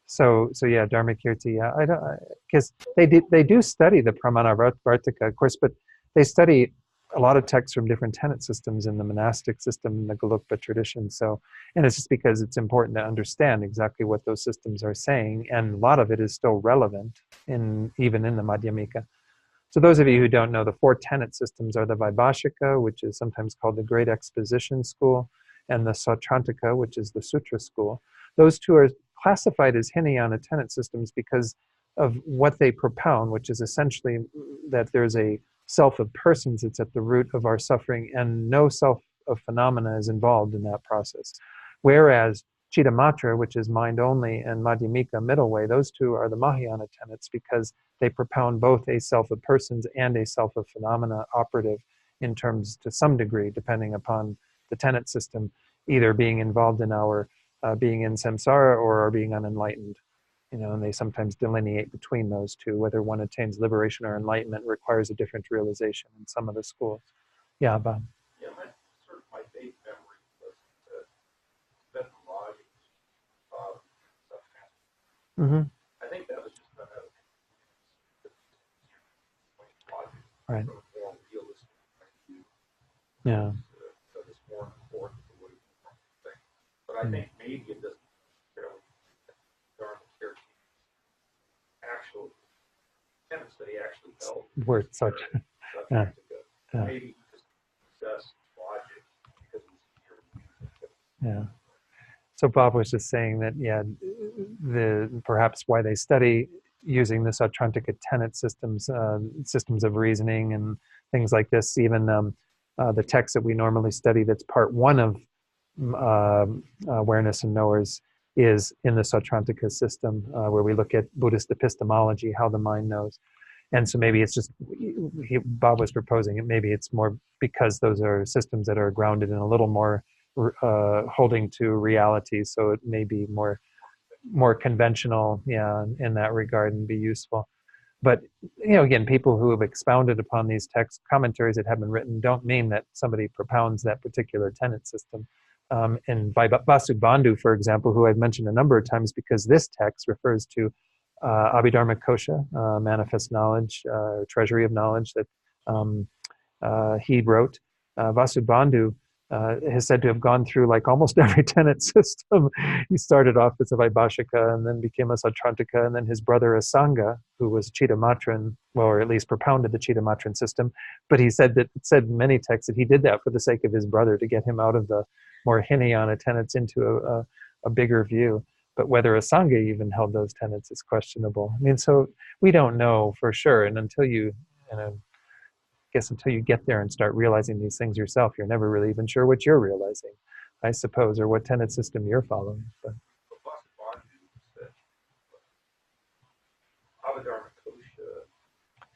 So yeah, Dharmakirti. Yeah, I don't, because they do study the Pramana Vartika, of course, but they study a lot of texts from different tenet systems in the monastic system, in the Gelugpa tradition. So, and it's just because it's important to understand exactly what those systems are saying, and a lot of it is still relevant even in the Madhyamika. So those of you who don't know, the four tenet systems are the Vaibhashika, which is sometimes called the Great Exposition School, and the Sautrantika, which is the Sutra School. Those two are classified as Hinayana tenet systems because of what they propound, which is essentially that there's a self of persons that's at the root of our suffering, and no self of phenomena is involved in that process. Whereas Chittamatra, which is mind only, and Madhyamika, middle way, those two are the Mahayana tenets because they propound both a self of persons and a self of phenomena operative in terms, to some degree, depending upon the tenet system, either being involved in our being in samsara or our being unenlightened. And they sometimes delineate between those two. Whether one attains liberation or enlightenment requires a different realization in some of the schools. Yeah, Bob. Yeah, my vague memory was that Tibetan logic stuff. Mm-hmm. I think that was just done out of logic, Right. from a more realistic point of view. Yeah. So it's more important to what it's thing. But I think maybe it doesn't necessarily Dharmakirti word such. Yeah. Yeah. Maybe he just possessed logic because he's Yeah. So Bob was just saying that, yeah, perhaps why they study using the Sautrantika tenet systems, systems of reasoning and things like this, even the text that we normally study that's part one of awareness and knowers is in the Sautrantika system, where we look at Buddhist epistemology, how the mind knows. And so maybe it's just, Bob was proposing it, maybe it's more because those are systems that are grounded in a little more holding to reality, so it may be more conventional, yeah, in that regard, and be useful. But again, people who have expounded upon these text commentaries that have been written don't mean that somebody propounds that particular tenet system. And Vasubandhu, for example, who I've mentioned a number of times, because this text refers to Abhidharma Kosha, Manifest Knowledge, Treasury of Knowledge that he wrote. Vasubandhu is said to have gone through like almost every tenet system. He started off as a Vaibhashika and then became a Sautrantika, and then his brother Asanga, who was Chittamatran, well, or at least propounded the Chittamatran system. But he said that, it said in many texts that he did that for the sake of his brother, to get him out of the more Hinayana tenets into a bigger view. But whether Asanga even held those tenets is questionable. I mean, so we don't know for sure, and until you get there and start realizing these things yourself, you're never really even sure what you're realizing, I suppose, or what tenet system you're following. But Abhidharma Kosha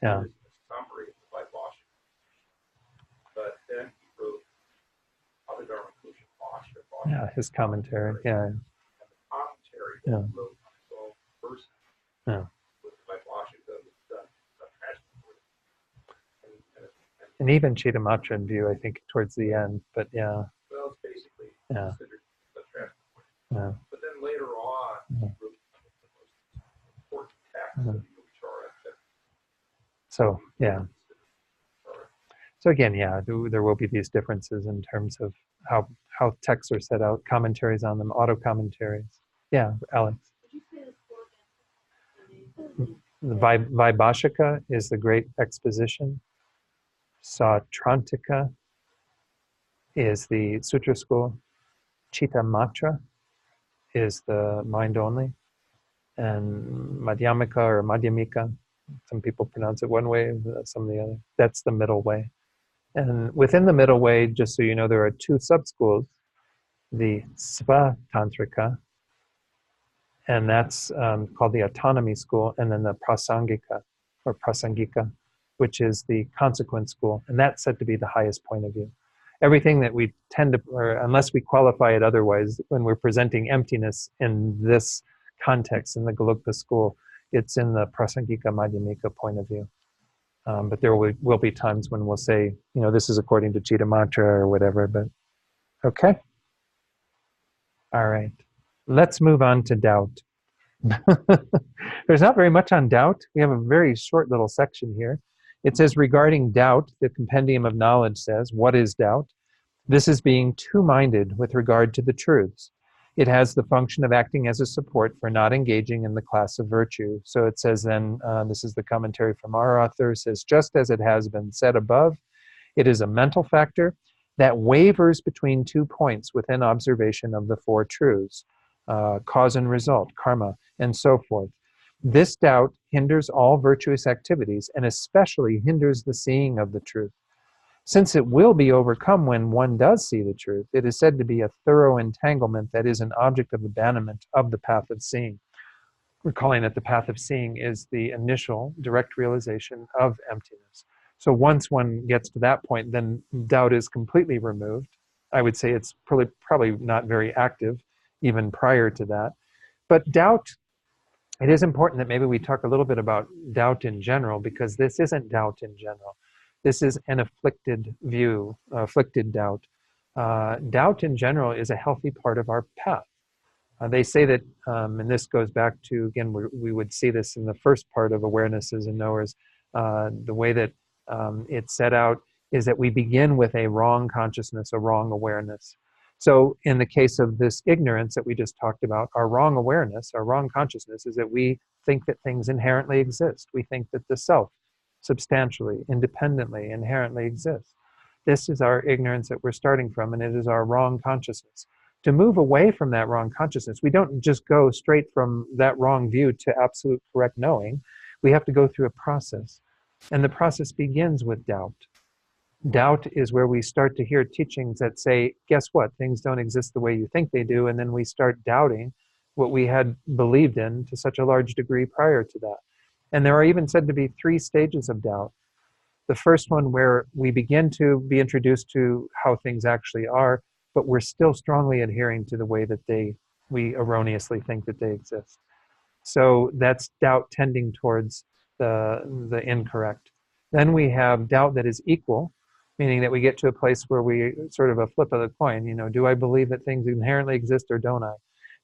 yeah, is a summary of the Vaibhashika. But then he wrote Abhidharma Kosha Bhashya. yeah, his commentary, yeah, And the commentary that yeah, he wrote on 12 verses yeah. with the Vaibhashika was done translated. And even Chittamatran view, I think, towards the end. But yeah, Well, it's basically yeah, considered the transport. yeah, But then later on, yeah. he wrote some of the most important texts Yeah. of the Yogacara that So he yeah. considered Yogacara. So again, yeah, there will be these differences in terms of how texts are set out, commentaries on them, auto commentaries. Yeah, Alex. Would you say the four again? The Vaibhashika is the great exposition. Sautrantika is the sutra school. Chittamatra is the mind only. And Madhyamika or Madhyamika, some people pronounce it one way, some the other. That's the middle way. And within the middle way, just so you know, there are two sub-schools, the Svatantrika, and that's called the autonomy school, and then the Prasangika, or Prasangika, which is the consequent school, and that's said to be the highest point of view. Everything that we tend to, or unless we qualify it otherwise, when we're presenting emptiness in this context, in the Gelugpa school, it's in the Prasangika Madhyamika point of view. But there will be times when we'll say, this is according to Chittamatra or whatever, but okay. All right, let's move on to doubt. There's not very much on doubt. We have a very short little section here. It says, regarding doubt, the Compendium of Knowledge says, what is doubt? This is being two-minded with regard to the truths. It has the function of acting as a support for not engaging in the class of virtue. So it says then, this is the commentary from our author, says, just as it has been said above, it is a mental factor that wavers between 2 points within observation of the four truths, cause and result, karma, and so forth. This doubt hinders all virtuous activities and especially hinders the seeing of the truth. Since it will be overcome when one does see the truth, it is said to be a thorough entanglement that is an object of abandonment of the path of seeing. We're calling it the path of seeing is the initial direct realization of emptiness. So once one gets to that point, then doubt is completely removed. I would say it's probably not very active even prior to that. But doubt, it is important that maybe we talk a little bit about doubt in general, because this isn't doubt in general. This is an afflicted view, afflicted doubt. Doubt in general is a healthy part of our path. They say that, and this goes back to, again, we would see this in the first part of awarenesses and knowers, the way that it's set out is that we begin with a wrong consciousness, a wrong awareness. So in the case of this ignorance that we just talked about, our wrong awareness, our wrong consciousness is that we think that things inherently exist. We think that the self substantially, independently, inherently exist. This is our ignorance that we're starting from, and it is our wrong consciousness. To move away from that wrong consciousness, we don't just go straight from that wrong view to absolute correct knowing. We have to go through a process. And the process begins with doubt. Doubt is where we start to hear teachings that say, guess what? Things don't exist the way you think they do. And then we start doubting what we had believed in to such a large degree prior to that. And there are even said to be 3 stages of doubt. The first one where we begin to be introduced to how things actually are, but we're still strongly adhering to the way that we erroneously think that they exist. So that's doubt tending towards the incorrect. Then we have doubt that is equal, meaning that we get to a place where we sort of a flip of the coin, do I believe that things inherently exist or don't I?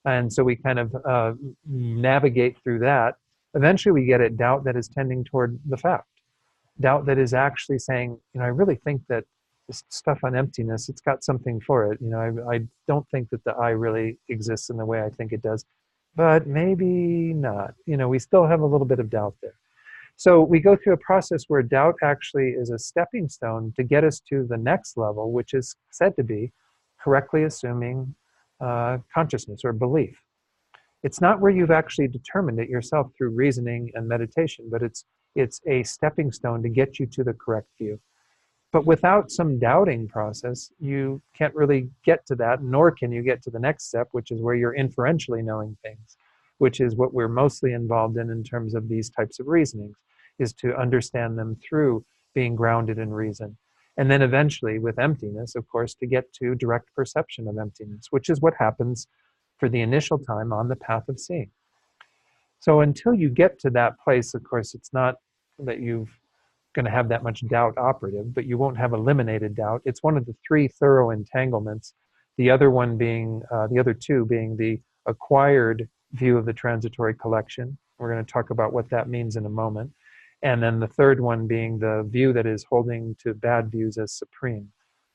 And so we kind of navigate through that. Eventually we get at doubt that is tending toward the fact. Doubt that is actually saying, I really think that this stuff on emptiness, it's got something for it. I don't think that the I really exists in the way I think it does, but maybe not. We still have a little bit of doubt there. So we go through a process where doubt actually is a stepping stone to get us to the next level, which is said to be correctly assuming consciousness or belief. It's not where you've actually determined it yourself through reasoning and meditation, but it's a stepping stone to get you to the correct view. But without some doubting process, you can't really get to that, nor can you get to the next step, which is where you're inferentially knowing things, which is what we're mostly involved in terms of these types of reasonings, is to understand them through being grounded in reason. And then eventually, with emptiness, of course, to get to direct perception of emptiness, which is what happens for the initial time on the path of seeing. So until you get to that place, of course, it's not that you're going to have that much doubt operative, but you won't have eliminated doubt. It's one of the 3 thorough entanglements. The other one being, the other 2 being the acquired view of the transitory collection. We're going to talk about what that means in a moment. And then the third one being the view that is holding to bad views as supreme.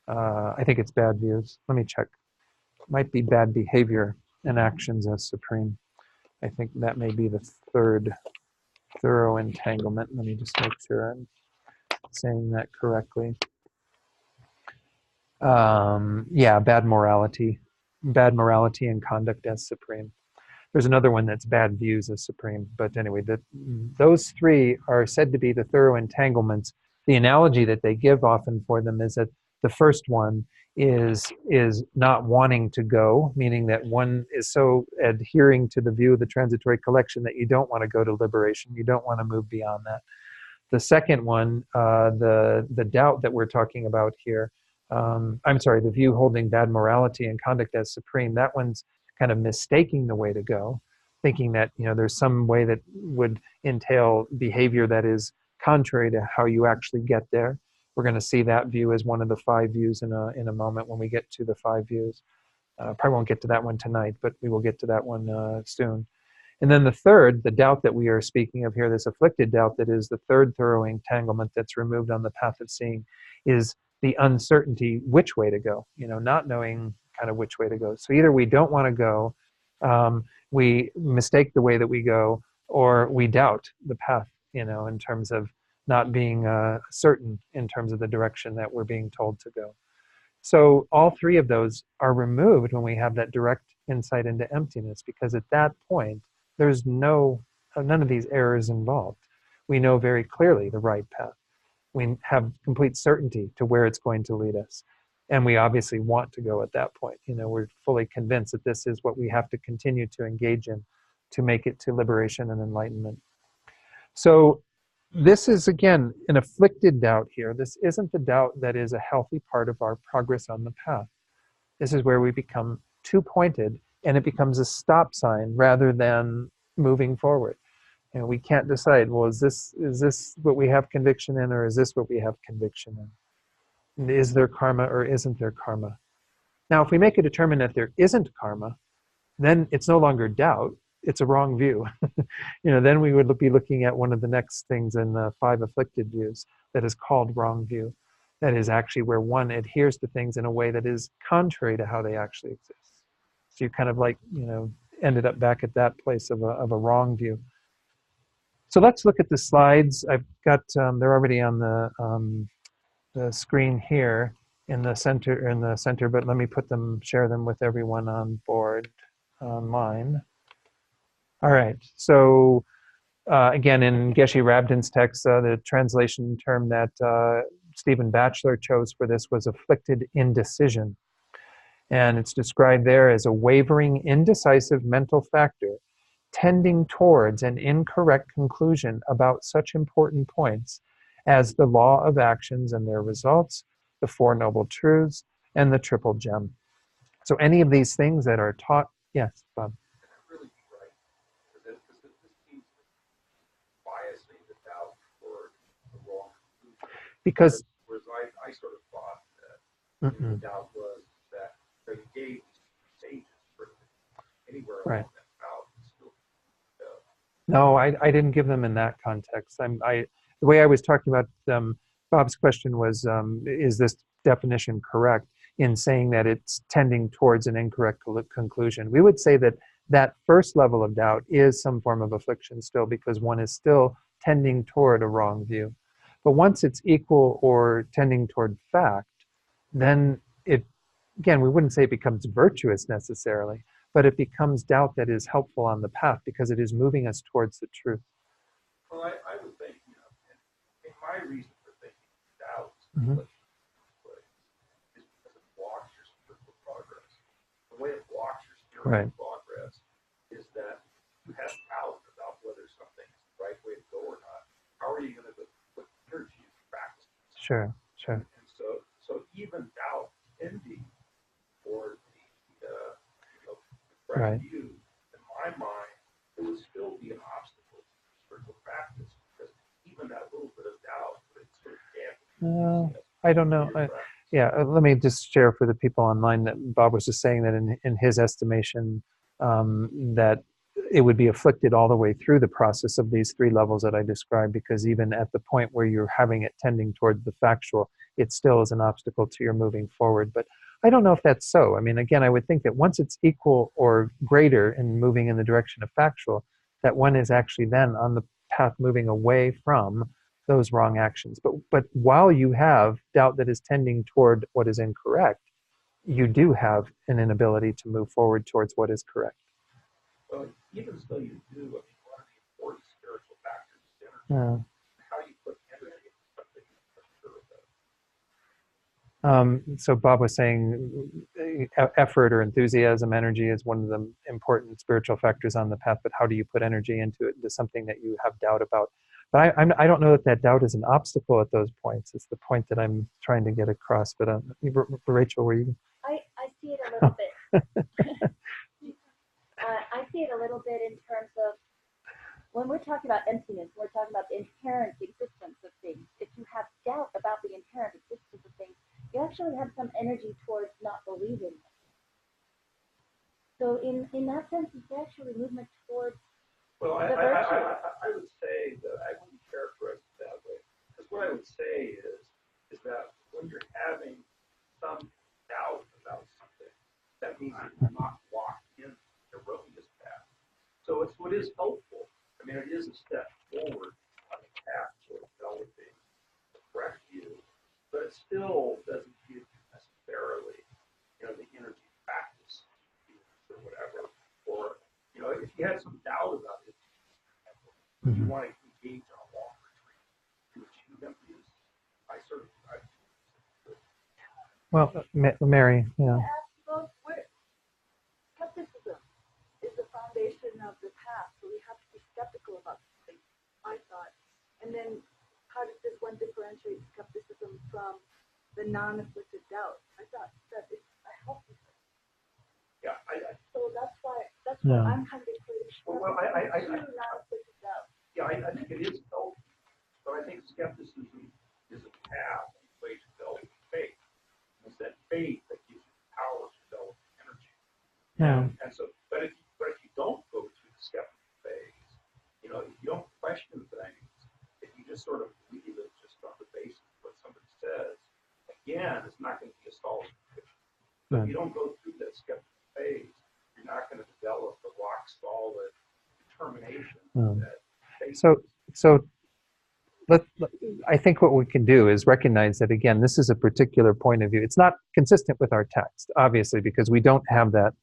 I think it's bad views. Let me check. It might be bad behavior and actions as supreme. I think that may be the 3rd thorough entanglement. Let me just make sure I'm saying that correctly. Yeah, bad morality and conduct as supreme. There's another one that's bad views as supreme. But anyway, those 3 are said to be the thorough entanglements. The analogy that they give often for them is that the first one is not wanting to go, meaning that one is so adhering to the view of the transitory collection that you don't want to go to liberation. You don't want to move beyond that. The second one, the doubt that we're talking about here, I'm sorry, the view holding bad morality and conduct as supreme, that one's kind of mistaking the way to go, thinking that there's some way that would entail behavior that is contrary to how you actually get there. We're going to see that view as one of the 5 views in a moment when we get to the 5 views. Probably won't get to that one tonight, but we will get to that one soon. And then the third, the doubt that we are speaking of here, this afflicted doubt that is the 3rd thorough entanglement that's removed on the path of seeing, is the uncertainty which way to go, not knowing kind of which way to go. So either we don't want to go, we mistake the way that we go, or we doubt the path, in terms of not being certain in terms of the direction that we're being told to go. So all 3 of those are removed when we have that direct insight into emptiness, because at that point, there's none of these errors involved. We know very clearly the right path. We have complete certainty to where it's going to lead us. And we obviously want to go at that point. We're fully convinced that this is what we have to continue to engage in to make it to liberation and enlightenment. So this is, again, an afflicted doubt here. This isn't the doubt that is a healthy part of our progress on the path. This is where we become too pointed, and it becomes a stop sign rather than moving forward. We can't decide, well, is this what we have conviction in, or is this what we have conviction in? Is there karma or isn't there karma? Now, if we make a determination that there isn't karma, then it's no longer doubt, it's a wrong view. Then we would be looking at one of the next things in the 5 afflicted views that is called wrong view. That is actually where one adheres to things in a way that is contrary to how they actually exist. So you kind of ended up back at that place of a wrong view. So let's look at the slides. I've got, they're already on the screen here in the center, but let me put them, share them with everyone on board online. All right, so again, in Geshe Rabdin's text, the translation term that Stephen Batchelor chose for this was afflicted indecision. And it's described there as a wavering, indecisive mental factor tending towards an incorrect conclusion about such important points as the law of actions and their results, the Four Noble Truths, and the Triple Gem. So any of these things that are taught, yes, Bob. Really be right. Because this seems biasing the doubt toward the wrong conclusion. Because Whereas I sort of thought that mm-mm, the doubt was that they gave stages for anywhere right. along that route. Still, No, I didn't give them in that context. The way I was talking about Bob's question was, is this definition correct in saying that it's tending towards an incorrect conclusion? We would say that that first level of doubt is some form of affliction still, because one is still tending toward a wrong view. But once it's equal or tending toward fact, then it, again, we wouldn't say it becomes virtuous necessarily, but it becomes doubt that is helpful on the path because it is moving us towards the truth. well, I would think, and my reason for thinking doubt Mhm. is because it blocks your spiritual progress. The way it blocks your spiritual Right. progress is that you have doubt about whether something is the right way to go or not. How are you going to put energy into practice? Sure, sure. And so even doubt tending toward the correct Right. view, in my mind, it would still be an obstacle to spiritual practice because even that little bit of doubt would sort of dampen. I don't know. Yeah, let me just share for the people online that Bob was just saying that in his estimation, that it would be afflicted all the way through the process of these three levels that I described, because even at the point where you're having it tending toward the factual, it still is an obstacle to your moving forward. But I don't know if that's so. I mean, again, I would think that once it's equal or greater in moving in the direction of factual, that one is actually then on the path moving away from those wrong actions. But while you have doubt that is tending toward what is incorrect, you do have an inability to move forward towards what is correct. Well, even so you do, I mean, one of the important spiritual factors is energy. Yeah. How do you put energy into something you're sure about? So Bob was saying effort or enthusiasm, energy is one of the important spiritual factors on the path, but how do you put energy into it, into something that you have doubt about? But I don't know that doubt is an obstacle at those points. It's the point that I'm trying to get across. But Rachel, were you? I see it a little bit. I see it a little bit in terms of when we're talking about emptiness, we're talking about the inherent existence of things. If you have doubt about the inherent existence of things, you actually have some energy towards not believing them. So in that sense, it's actually movement towards Well, the virtue. I would say that I wouldn't characterize it that way. Because what I would say is that when you're having some doubt about something, that means that you're not locked in the erroneous path. So it's what is helpful. I mean, it is a step forward on the path toward developing the correct view, but it still doesn't give you necessarily, the energy practice or whatever. Or, if you had some doubt about it, you want to engage on a long retreat to achieve them views, I certainly. Well, Mary, yeah. Skepticism is the foundation of the path, so we have to be skeptical about something, I thought. And then how does one differentiate skepticism from the non-afflicted doubt? I thought that it's a healthy thing. Yeah, So that's why Yeah. I'm kind of equating Well, skepticism to non-afflicted doubt. yeah, I think it is healthy, but I think skepticism is a path, a way to develop faith. It's that faith that gives you the power to develop energy. Yeah. And so, but if you don't go through the skeptical phase, if you don't question things, if you just sort of believe it just on the basis of what somebody says, again, it's not going to be a solid conviction. So if you don't go through that skeptical phase, you're not going to develop the rock solid determination that faith So so I think what we can do is recognize that, again, this is a particular point of view. It's not consistent with our text, obviously, because we don't have that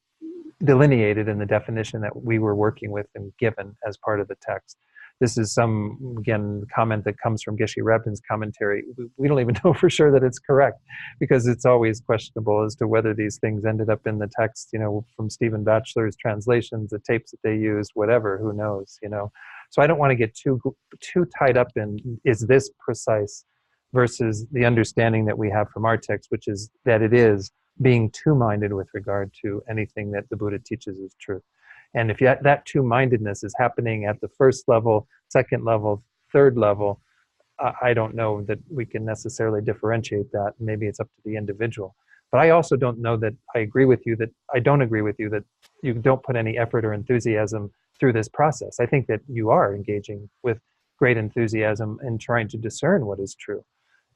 delineated in the definition that we were working with and given as part of the text. This is some, again, comment that comes from Geshe Rabin's commentary. We don't even know for sure that it's correct, because it's always questionable as to whether these things ended up in the text, from Stephen Batchelor's translations, the tapes that they used, whatever, who knows, So I don't want to get too tied up in, is this precise, versus the understanding that we have from our text, which is that it is being two-minded with regard to anything that the Buddha teaches is truth. And if that two-mindedness is happening at the first level, second level, third level, I don't know that we can necessarily differentiate that. Maybe it's up to the individual. But I also don't know that I agree with you that I don't agree with you that you don't put any effort or enthusiasm through this process. I think that you are engaging with great enthusiasm and trying to discern what is true.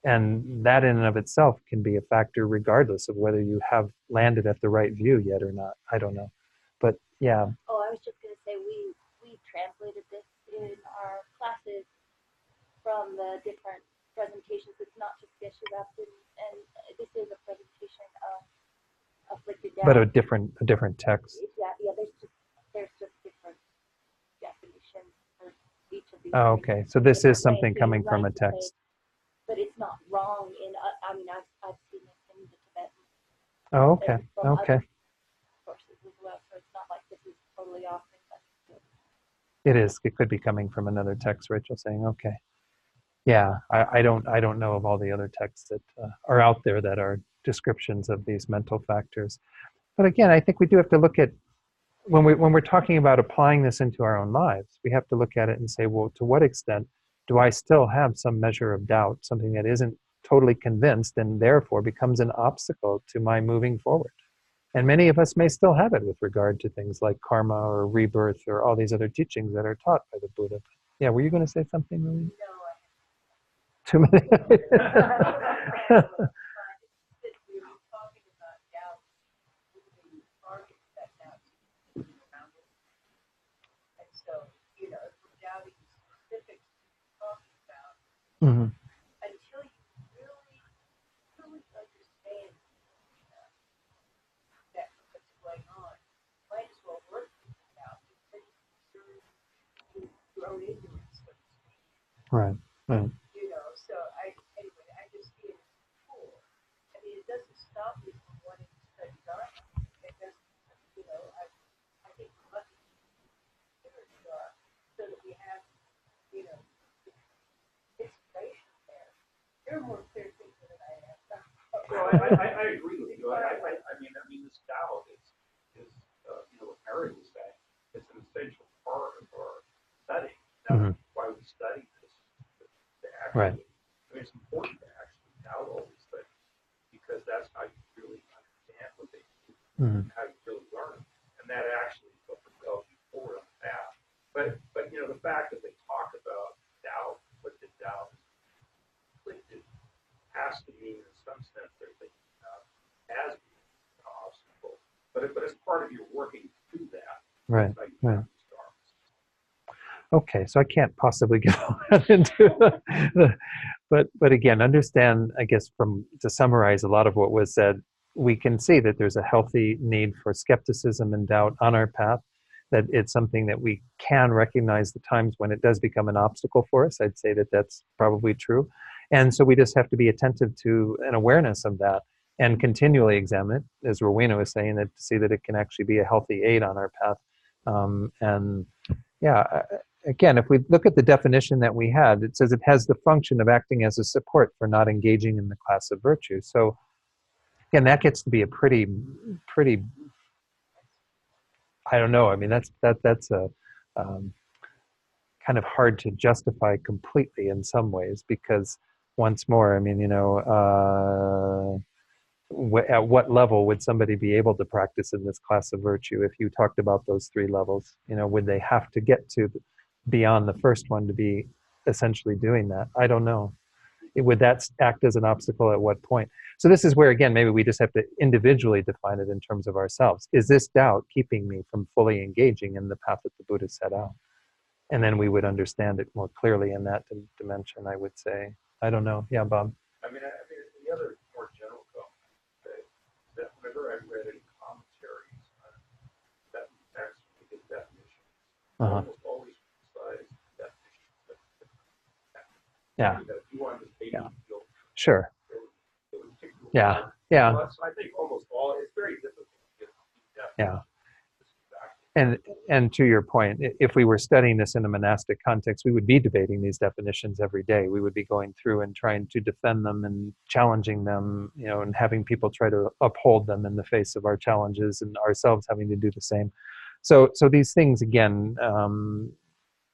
And that in and of itself can be a factor regardless of whether you have landed at the right view yet or not. I don't know. But yeah. Oh, I was just going to say, we translated this in our classes from the different presentations. It's not just Geshe Rabin, and this is a presentation of Afflicted Death. But a different text. Yeah, there's just different definitions for each of these. Oh, okay. So this is something coming from a text. But it's not wrong I've seen it in the Tibetan. Oh, okay. Okay. Sources as well, so it's not like this is totally off. It is. It could be coming from another text. Rachel saying, okay. Yeah, I don't know of all the other texts that are out there that are descriptions of these mental factors. But again, I think we do have to look at when we're talking about applying this into our own lives. We have to look at it and say, well, to what extent do I still have some measure of doubt, something that isn't totally convinced and therefore becomes an obstacle to my moving forward? And many of us may still have it with regard to things like karma or rebirth or all these other teachings that are taught by the Buddha. Yeah, were you going to say something, Lily? No, 2 minutes. Mm-hmm. until you really, truly understand that what's going on, might as well work things out because you your own ignorance, so to speak. Right. Right. So anyway, I just see it as a tool. I mean, it doesn't stop me from wanting to study Dharma. It doesn't, I think we must be clear so that we have, inspiration there. You're more clear thinker than I am. Well, I agree with you. I mean, this doubt is what Mary was saying. It's an essential part of our study. That's why we study this. To actually, Right. I mean, it's important to actually doubt all these things because that's how you really understand what they do, how you really learn, and that actually is what propels you forward on the path. But the fact that they talk about doubt, what the doubt is inflicted, has to mean in some sense they're thinking about as being an obstacle. But it's part of your working through that. Right. That's how you Right. start. Okay, so I can't possibly get all that into but again, understand, I guess, to summarize a lot of what was said, we can see that there's a healthy need for skepticism and doubt on our path, that it's something that we can recognize the times when it does become an obstacle for us. I'd say that that's probably true. And so we just have to be attentive to an awareness of that and continually examine it, as Rowena was saying, that to see that it can actually be a healthy aid on our path. And yeah, again, if we look at the definition that we had, it says it has the function of acting as a support for not engaging in the class of virtue. So again, that gets to be a pretty, I don't know. I mean, that's a kind of hard to justify completely in some ways, because once more, I mean, at what level would somebody be able to practice in this class of virtue? If you talked about those 3 levels, would they have to get to beyond the first one to be essentially doing that? I don't know. Would that act as an obstacle at what point? So this is where, again, maybe we just have to individually define it in terms of ourselves. Is this doubt keeping me from fully engaging in the path that the Buddha set out? And then we would understand it more clearly in that dimension, I would say. I don't know. Yeah, Bob. I mean, the other more general comment that whenever I read any commentaries on that text, we get definitions, almost always emphasize definitions. Yeah. That if you wanted to say field, Sure. it would take you a Yeah. while. Yeah. But I think almost all, it's very difficult to get definitions. Yeah. And to your point, if we were studying this in a monastic context, we would be debating these definitions every day. We would be going through and trying to defend them and challenging them, you know, and having people try to uphold them in the face of our challenges, and ourselves having to do the same. So these things, again,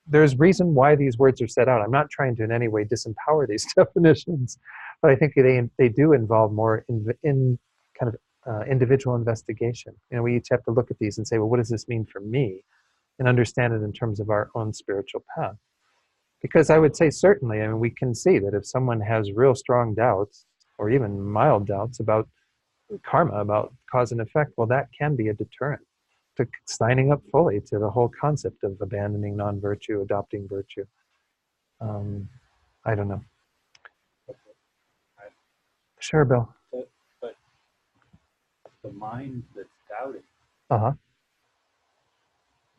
there's reason why these words are set out. I'm not trying to in any way disempower these definitions, but I think they do involve more in kind of individual investigation. You know, we each have to look at these and say, well, what does this mean for me? And understand it in terms of our own spiritual path. Because I would say certainly, I mean, we can see that if someone has real strong doubts, or even mild doubts about karma, about cause and effect, well, that can be a deterrent to signing up fully to the whole concept of abandoning non-virtue, adopting virtue. I don't know. Sure, Bill. But the mind that's doubting Uh-huh.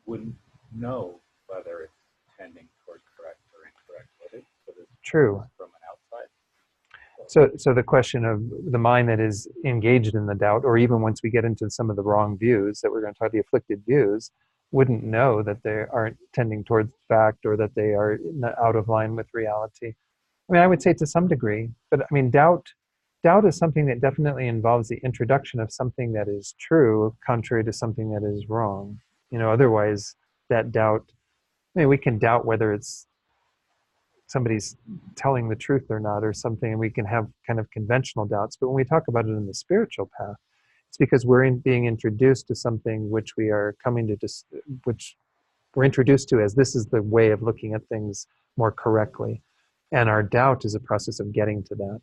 wouldn't know whether it's tending towards correct or incorrect, would it? Because it's True. from an outside. So the question of the mind that is engaged in the doubt, or even once we get into some of the wrong views that we're going to talk, the afflicted views, wouldn't know that they aren't tending towards fact, or that they are out of line with reality. I mean, I would say to some degree, but I mean, doubt is something that definitely involves the introduction of something that is true, contrary to something that is wrong. You know, otherwise that doubt, I mean, we can doubt whether it's somebody's telling the truth or not, or something, and we can have kind of conventional doubts. But when we talk about it in the spiritual path, it's because we're being introduced to something which we are coming to, which we're introduced to as this is the way of looking at things more correctly. And our doubt is a process of getting to that.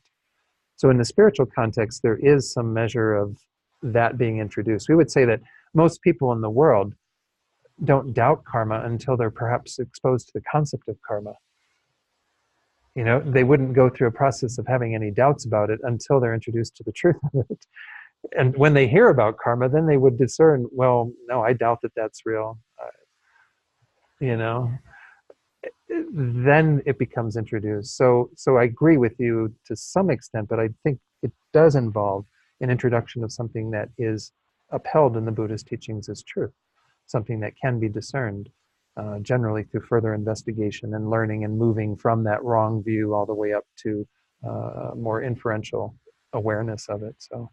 So in the spiritual context, there is some measure of that being introduced. We would say that most people in the world don't doubt karma until they're perhaps exposed to the concept of karma. You know, they wouldn't go through a process of having any doubts about it until they're introduced to the truth of it. And when they hear about karma, then they would discern, well, no, I doubt that that's real. You know, then it becomes introduced. So I agree with you to some extent, but I think it does involve an introduction of something that is upheld in the Buddhist teachings as truth, something that can be discerned generally through further investigation and learning, and moving from that wrong view all the way up to more inferential awareness of it. So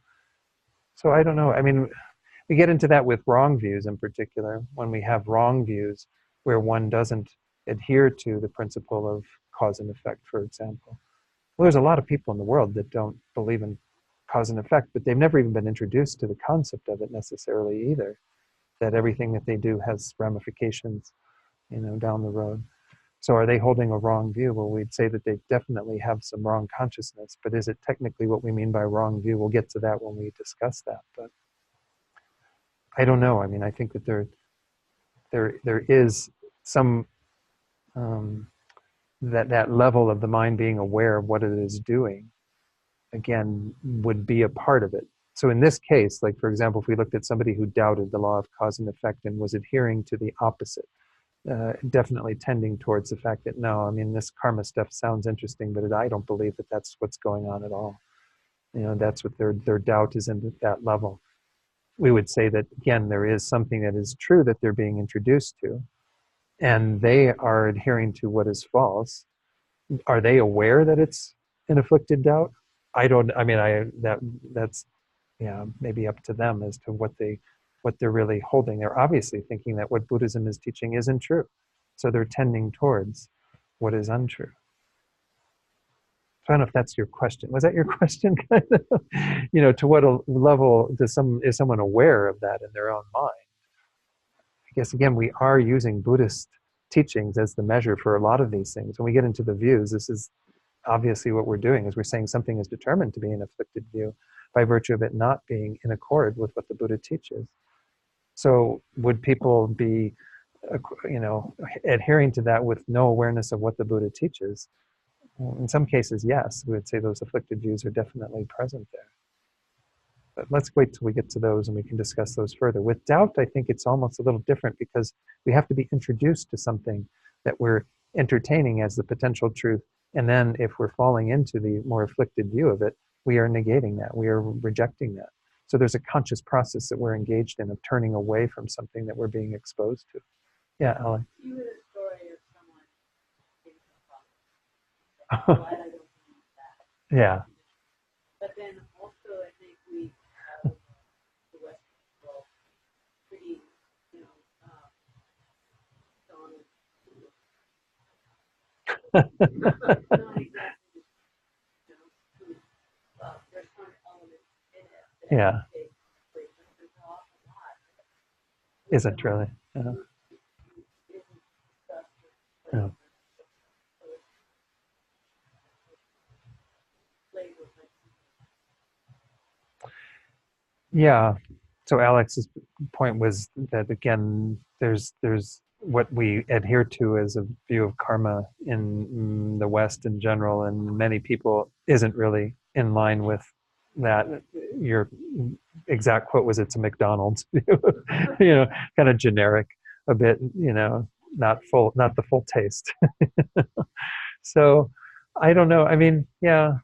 I don't know. I mean, we get into that with wrong views in particular, when we have wrong views where one doesn't adhere to the principle of cause and effect, for example. Well, there's a lot of people in the world that don't believe in cause and effect, but they've never even been introduced to the concept of it necessarily either, that everything that they do has ramifications, you know, down the road. So are they holding a wrong view? Well, we'd say that they definitely have some wrong consciousness, but is it technically what we mean by wrong view? We'll get to that when we discuss that, but I don't know. I mean, I think that there is some that level of the mind being aware of what it is doing, again, would be a part of it. So in this case, like for example, if we looked at somebody who doubted the law of cause and effect and was adhering to the opposite, definitely tending towards the fact that, no, I mean, this karma stuff sounds interesting, but I don't believe that that's what's going on at all. You know, that's what their doubt is in that level. We would say that, again, there is something that is true that they're being introduced to, and they are adhering to what is false. Are they aware that it's an afflicted doubt? That's, yeah, maybe up to them as to what they're really holding. They're obviously thinking that what Buddhism is teaching isn't true. So they're tending towards what is untrue. I don't know if that's your question. Was that your question? Kind of? You know, to what a level is someone aware of that in their own mind? I guess, again, we are using Buddhist teachings as the measure for a lot of these things. When we get into the views, this is obviously what we're doing, is we're saying something is determined to be an afflicted view by virtue of it not being in accord with what the Buddha teaches. So would people be adhering to that with no awareness of what the Buddha teaches, well, in some cases, yes, we would say those afflicted views are definitely present there. But let's wait till we get to those and we can discuss those further. With doubt, I think it's almost a little different because we have to be introduced to something that we're entertaining as the potential truth. And then if we're falling into the more afflicted view of it, we are negating that. We are rejecting that. So there's a conscious process that we're engaged in of turning away from something that we're being exposed to. Yeah, Alex. You had a story of someone getting some problem. Glad I don't believe that. Yeah. But then also, I think we have the Western world pretty, not exactly, there's some elements in it that Yeah. take place, but there's an awful lot Isn't really. Yeah. that isn't discussed or Yeah. flavor of it. Yeah. So Alex's point was that again, there's what we adhere to as a view of karma in the West in general, and many people isn't really in line with that. Your exact quote was, "It's a McDonald's," kind of generic, a bit, not the full taste. So I don't know. I mean, yeah.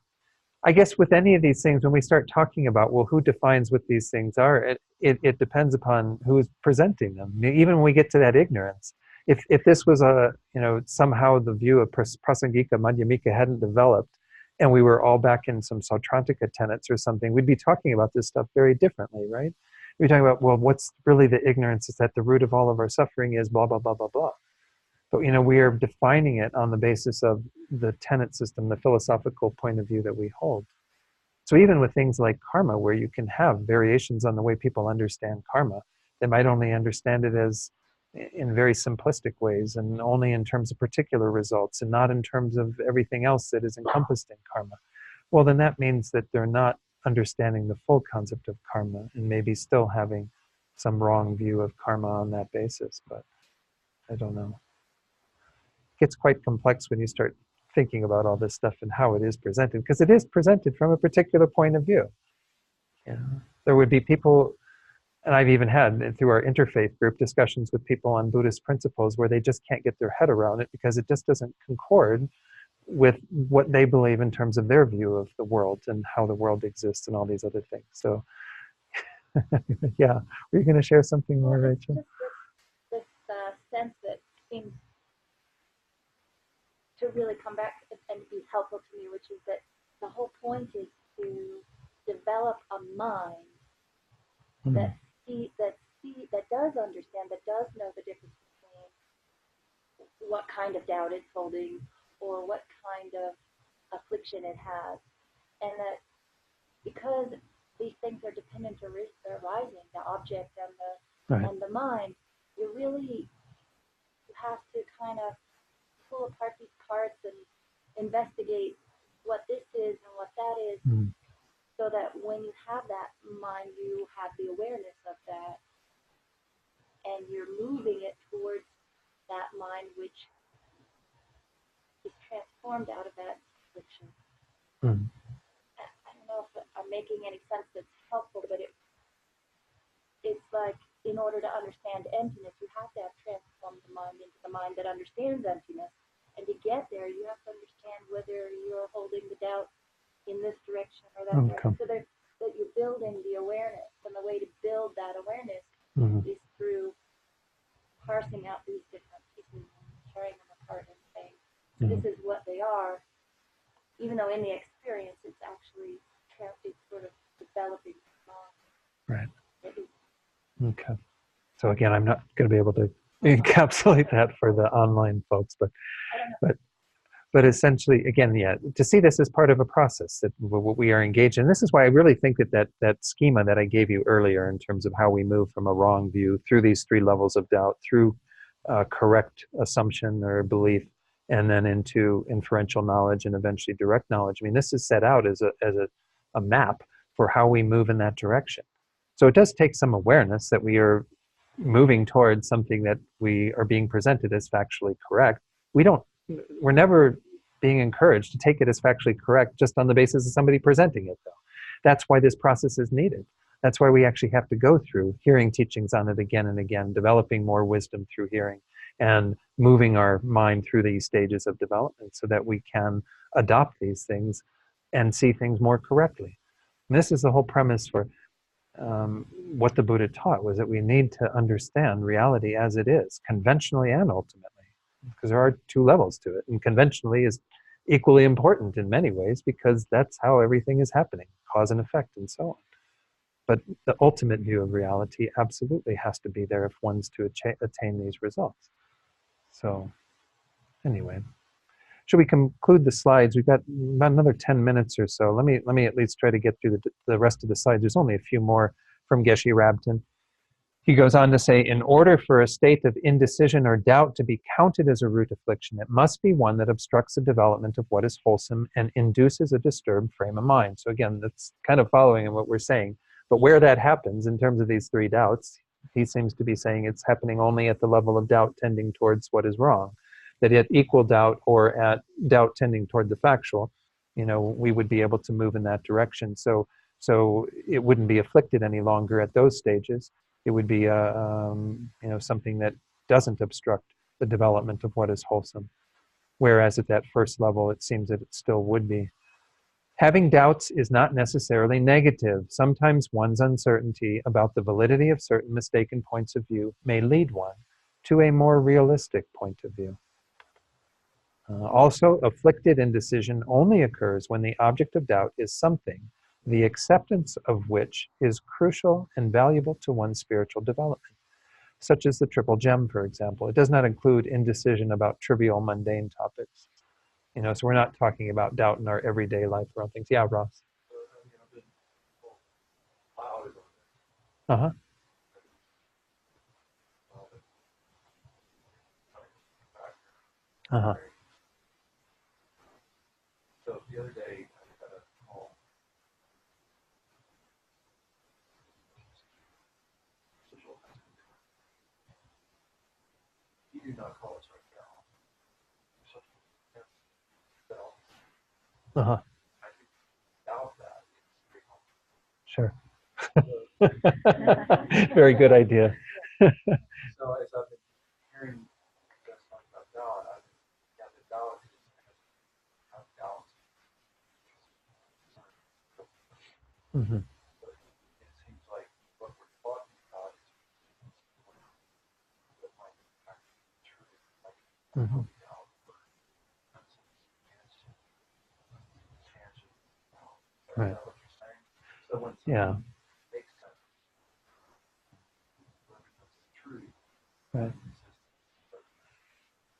I guess with any of these things, when we start talking about, well, who defines what these things are, it depends upon who's presenting them. Even when we get to that ignorance, if this was somehow the view of Prasangika Madhyamika hadn't developed, and we were all back in some Sautrantika tenets or something, we'd be talking about this stuff very differently, right? We'd be talking about, well, what's really the ignorance is that the root of all of our suffering is blah, blah, blah, blah, blah. But, we are defining it on the basis of the tenet system, the philosophical point of view that we hold. So even with things like karma, where you can have variations on the way people understand karma, they might only understand it as in very simplistic ways and only in terms of particular results and not in terms of everything else that is encompassed in karma. Well, then that means that they're not understanding the full concept of karma and maybe still having some wrong view of karma on that basis, but I don't know. Gets quite complex when you start thinking about all this stuff and how it is presented, because it is presented from a particular point of view. There would be people, and I've even had through our interfaith group discussions with people on Buddhist principles where they just can't get their head around it because it just doesn't concord with what they believe in terms of their view of the world and how the world exists and all these other things. So yeah, were you going to share something more, Rachel? Just this sense that seems to really come back and be helpful to me, which is that the whole point is to develop a mind that does understand, that does know the difference between what kind of doubt it's holding or what kind of affliction it has, and that because these things are dependent or arising, the object and the mind, you have to kind of pull apart these parts and investigate what this is and what that is, so that when you have that mind, you have the awareness of that, and you're moving it towards that mind which is transformed out of that affliction. I don't know if I'm making any sense that's helpful, but it's like, in order to understand emptiness, you have to have transformed the mind into the mind that understands emptiness. And to get there, you have to understand whether you're holding the doubt in this direction or that direction. So that you're building the awareness. And the way to build that awareness is through parsing out these different pieces and tearing them apart and saying, this is what they are. Even though in the experience, it's actually it's sort of developing the mind. Right. Okay. So again, I'm not going to be able to encapsulate that for the online folks, but essentially, again, to see this as part of a process that what we are engaged in. This is why I really think that schema that I gave you earlier in terms of how we move from a wrong view through these three levels of doubt, through correct assumption or belief, and then into inferential knowledge and eventually direct knowledge. I mean, this is set out as a map for how we move in that direction. So it does take some awareness that we are moving towards something that we are being presented as factually correct, we're never being encouraged to take it as factually correct just on the basis of somebody presenting it, though. That's why this process is needed. That's why we actually have to go through hearing teachings on it again and again, developing more wisdom through hearing, and moving our mind through these stages of development so that we can adopt these things and see things more correctly. And this is the whole premise for what the Buddha taught, was that we need to understand reality as it is, conventionally and ultimately, because there are two levels to it. And conventionally is equally important in many ways because that's how everything is happening, cause and effect and so on. But the ultimate view of reality absolutely has to be there if one's to attain these results. So anyway, should we conclude the slides? We've got about another 10 minutes or so. Let me at least try to get through the rest of the slides. There's only a few more from Geshe Rabten. He goes on to say, in order for a state of indecision or doubt to be counted as a root affliction, it must be one that obstructs the development of what is wholesome and induces a disturbed frame of mind. So again, that's kind of following in what we're saying. But where that happens in terms of these three doubts, he seems to be saying it's happening only at the level of doubt tending towards what is wrong. That at equal doubt or at doubt tending toward the factual, we would be able to move in that direction. So it wouldn't be afflicted any longer at those stages. It would be something that doesn't obstruct the development of what is wholesome. Whereas at that first level, it seems that it still would be. Having doubts is not necessarily negative. Sometimes one's uncertainty about the validity of certain mistaken points of view may lead one to a more realistic point of view. Also, afflicted indecision only occurs when the object of doubt is something, the acceptance of which is crucial and valuable to one's spiritual development, such as the triple gem, for example. It does not include indecision about trivial, mundane topics. So we're not talking about doubt in our everyday life around things. Yeah, Ross. Uh-huh. Uh-huh. So the other day, I got a call. You do not call us right now. Uh-huh. I think doubt that. Sure. Very good idea. So as I've been hearing this talk about doubt, the doubt is kind of doubt. Mm-hmm. But it seems like what we're talking about is what might actually be true. Like Mm-hmm. doubt or Right. is that what you're saying? So when Yeah. something makes sense, true. Right.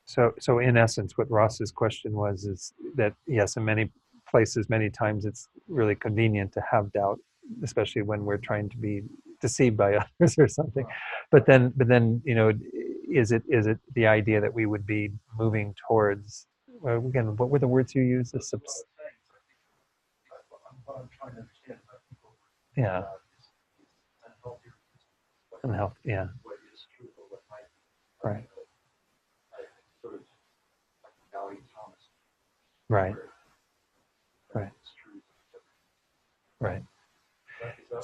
So in essence, what Ross's question was is that, yes, in many places, many times, it's really convenient to have doubt, especially when we're trying to be deceived by others or something. But then, is it the idea that we would be moving towards, again, what were the words you used? What I'm trying to understand is that people Yeah. is unhealthy. And health, yeah. What is true or what might be. Right. Sort of like Valley Thomas. Right. Where Right. it's true. Right. Is that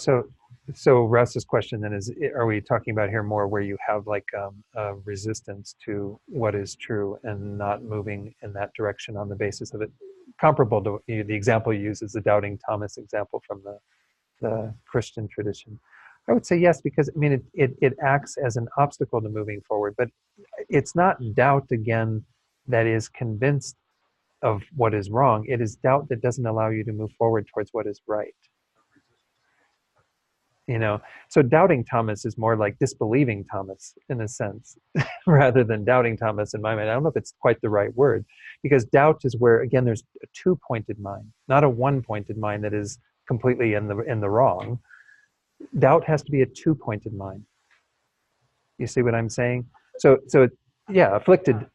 So Russ's question then is, are we talking about here more where you have like a resistance to what is true and not moving in that direction on the basis of it? Comparable to the example you use is the doubting Thomas example from the Christian tradition. I would say yes, because it acts as an obstacle to moving forward, but it's not doubt again that is convinced of what is wrong. It is doubt that doesn't allow you to move forward towards what is right. So doubting Thomas is more like disbelieving Thomas in a sense, rather than doubting Thomas in my mind. I don't know if it's quite the right word, because doubt is where, again, there's a two-pointed mind, not a one-pointed mind that is completely in the wrong. Doubt has to be a two-pointed mind. You see what I'm saying? So yeah, afflicted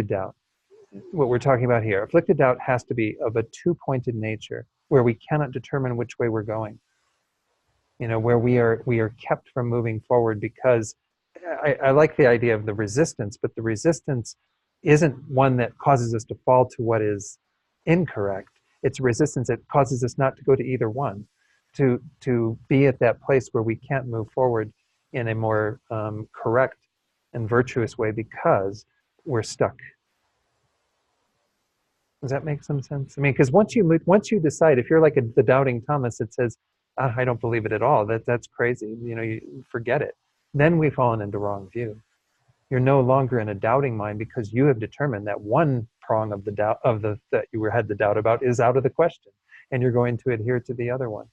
doubt. What we're talking about here, afflicted doubt has to be of a two-pointed nature, where we cannot determine which way we're going. Where we are kept from moving forward because I like the idea of the resistance, but the resistance isn't one that causes us to fall to what is incorrect. It's resistance that causes us not to go to either one, to be at that place where we can't move forward in a more correct and virtuous way because we're stuck. Does that make some sense? I mean, because once you decide, if you're like the doubting Thomas that says, "Ah, I don't believe it at all. That's crazy. You know, you forget it." Then we've fallen into wrong view. You're no longer in a doubting mind because you have determined that one prong of the doubt that you had the doubt about is out of the question, and you're going to adhere to the other one.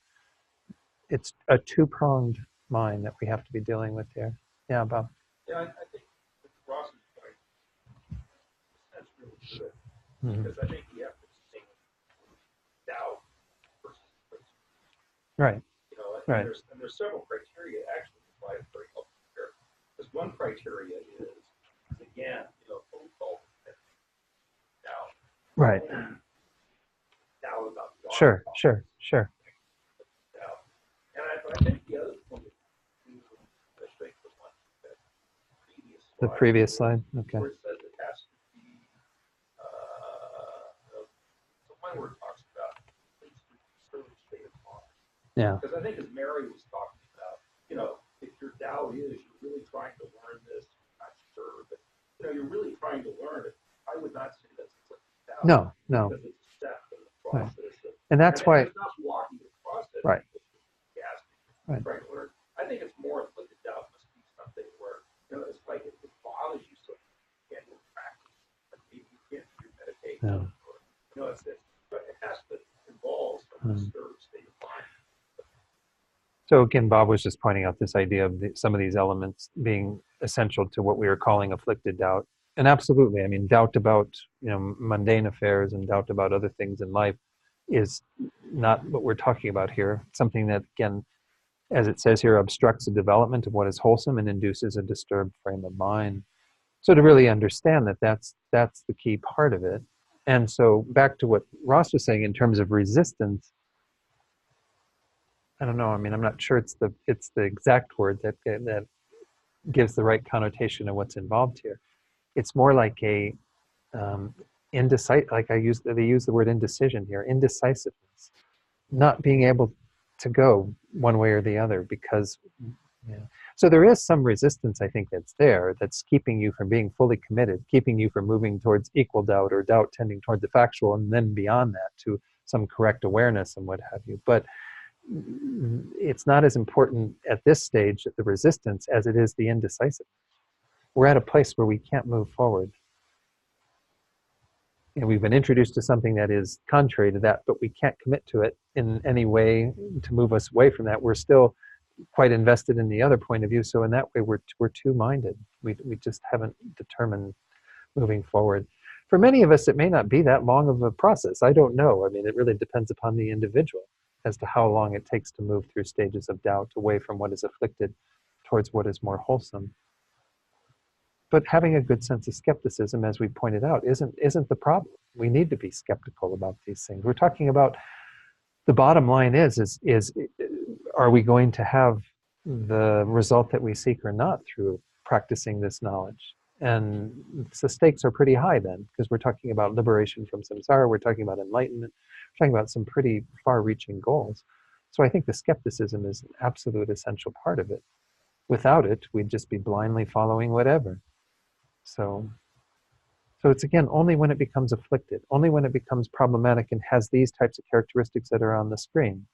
It's a two-pronged mind that we have to be dealing with here. Yeah, Bob. Yeah, I think Ross's point, that's really good. Mhm. Because I think you have to distinguish doubt versus certainty. Right. You know, and Right. there's several criteria actually apply to very helpful here. Because one criteria is again, you know, what we call doubt. Right. Doubt about the Sure. outcome. Sure. Doubt. And I think the other point is, I think the one that The previous slide. Okay. where it says it has to be the one where it talks about a certain state of mind. Yeah. Because I think as Mary was talking about, you know, if your doubt is you're really trying to learn this, I'm not sure, but you know, you're really trying to learn it. I would not say that's a doubt. No. Because it's a step in the process. And that's why. It's not walking the process. Right. Yes. Right. Trying to learn. I think it's more like the doubt must be something where, you know, it's like it bothers you so you can't do practice. Like maybe you can't do meditation. No. Or, you know, but it has to involve some disturbed state of mind. So again, Bob was just pointing out this idea of some of these elements being essential to what we are calling afflicted doubt. And absolutely, I mean, doubt about, you know, mundane affairs and doubt about other things in life is not what we're talking about here. Something that, again, as it says here, obstructs the development of what is wholesome and induces a disturbed frame of mind. So to really understand that that's the key part of it. And so back to what Ross was saying in terms of resistance, I don't know. I mean, I'm not sure it's the exact word that gives the right connotation of what's involved here. It's more like a indecisive. Like they use the word indecision here, indecisiveness, not being able to go one way or the other because. Yeah. So there is some resistance, I think, that's keeping you from being fully committed, keeping you from moving towards equal doubt or doubt tending toward the factual, and then beyond that to some correct awareness and what have you. But it's not as important at this stage, the resistance, as it is the indecisiveness. We're at a place where we can't move forward. And we've been introduced to something that is contrary to that, but we can't commit to it in any way to move us away from that. We're still quite invested in the other point of view. So in that way, we're two-minded. We just haven't determined moving forward. For many of us, it may not be that long of a process. I don't know. I mean, it really depends upon the individual as to how long it takes to move through stages of doubt away from what is afflicted towards what is more wholesome. But having a good sense of skepticism, as we pointed out, isn't the problem. We need to be skeptical about these things. We're talking about the bottom line is are we going to have the result that we seek or not through practicing this knowledge? And the stakes are pretty high then, because we're talking about liberation from samsara, we're talking about enlightenment, we're talking about some pretty far-reaching goals. So I think the skepticism is an absolute essential part of it. Without it, we'd just be blindly following whatever. So it's again, only when it becomes afflicted, only when it becomes problematic and has these types of characteristics that are on the screen,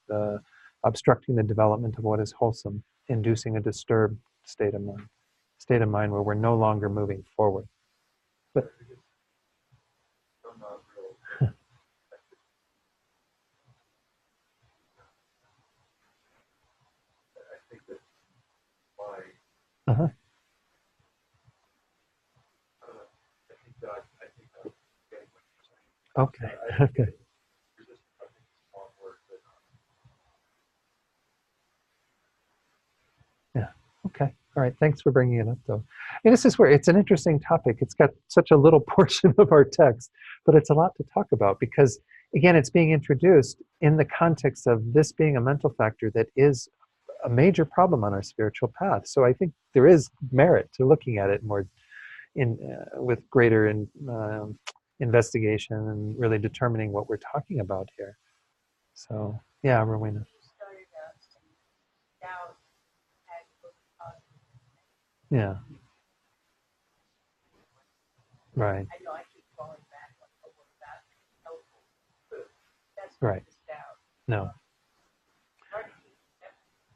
obstructing the development of what is wholesome, inducing a disturbed state of mind where we're no longer moving forward. But I'm not real. I think that my uh-huh. I think I'm getting what you're saying. Okay. Resistance, I think, is a strong word, but Yeah. Okay. All right. Thanks for bringing it up, though. And this is where it's an interesting topic. It's got such a little portion of our text, but it's a lot to talk about because, again, it's being introduced in the context of this being a mental factor that is a major problem on our spiritual path. So I think there is merit to looking at it more with greater investigation and really determining what we're talking about here. So yeah, Rowena. Yeah. Right. Right. No.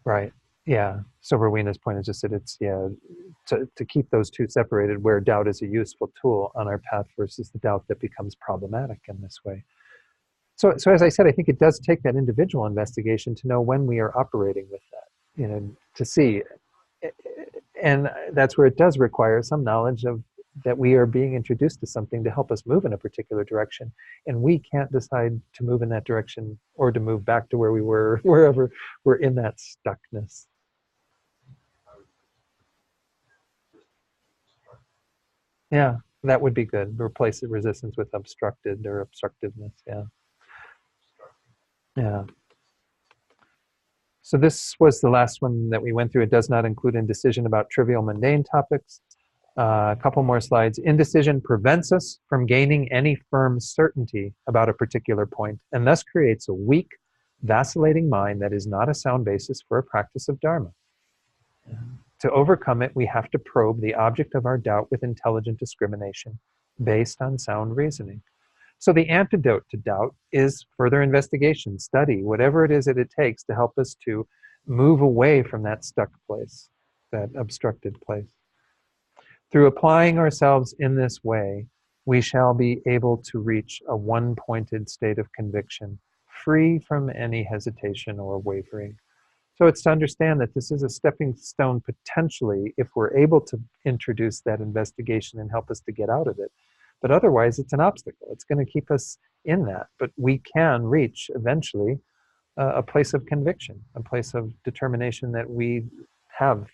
Right. Yeah. So Rowena's point is just that it's, yeah, to keep those two separated, where doubt is a useful tool on our path versus the doubt that becomes problematic in this way. So as I said, I think it does take that individual investigation to know when we are operating with that, you know, to see. And that's where it does require some knowledge of that we are being introduced to something to help us move in a particular direction. And we can't decide to move in that direction or to move back to where we were, wherever we're in that stuckness. Yeah, that would be good. Replace the resistance with obstructed or obstructiveness. Yeah. Yeah. So this was the last one that we went through. It does not include indecision about trivial mundane topics. A couple more slides. Indecision prevents us from gaining any firm certainty about a particular point and thus creates a weak, vacillating mind that is not a sound basis for a practice of Dharma. To overcome it, we have to probe the object of our doubt with intelligent discrimination based on sound reasoning. So the antidote to doubt is further investigation, study, whatever it is that it takes to help us to move away from that stuck place, that obstructed place. Through applying ourselves in this way, we shall be able to reach a one-pointed state of conviction, free from any hesitation or wavering. So it's to understand that this is a stepping stone potentially if we're able to introduce that investigation and help us to get out of it. But otherwise, it's an obstacle. It's going to keep us in that. But we can reach eventually a place of conviction, a place of determination that we have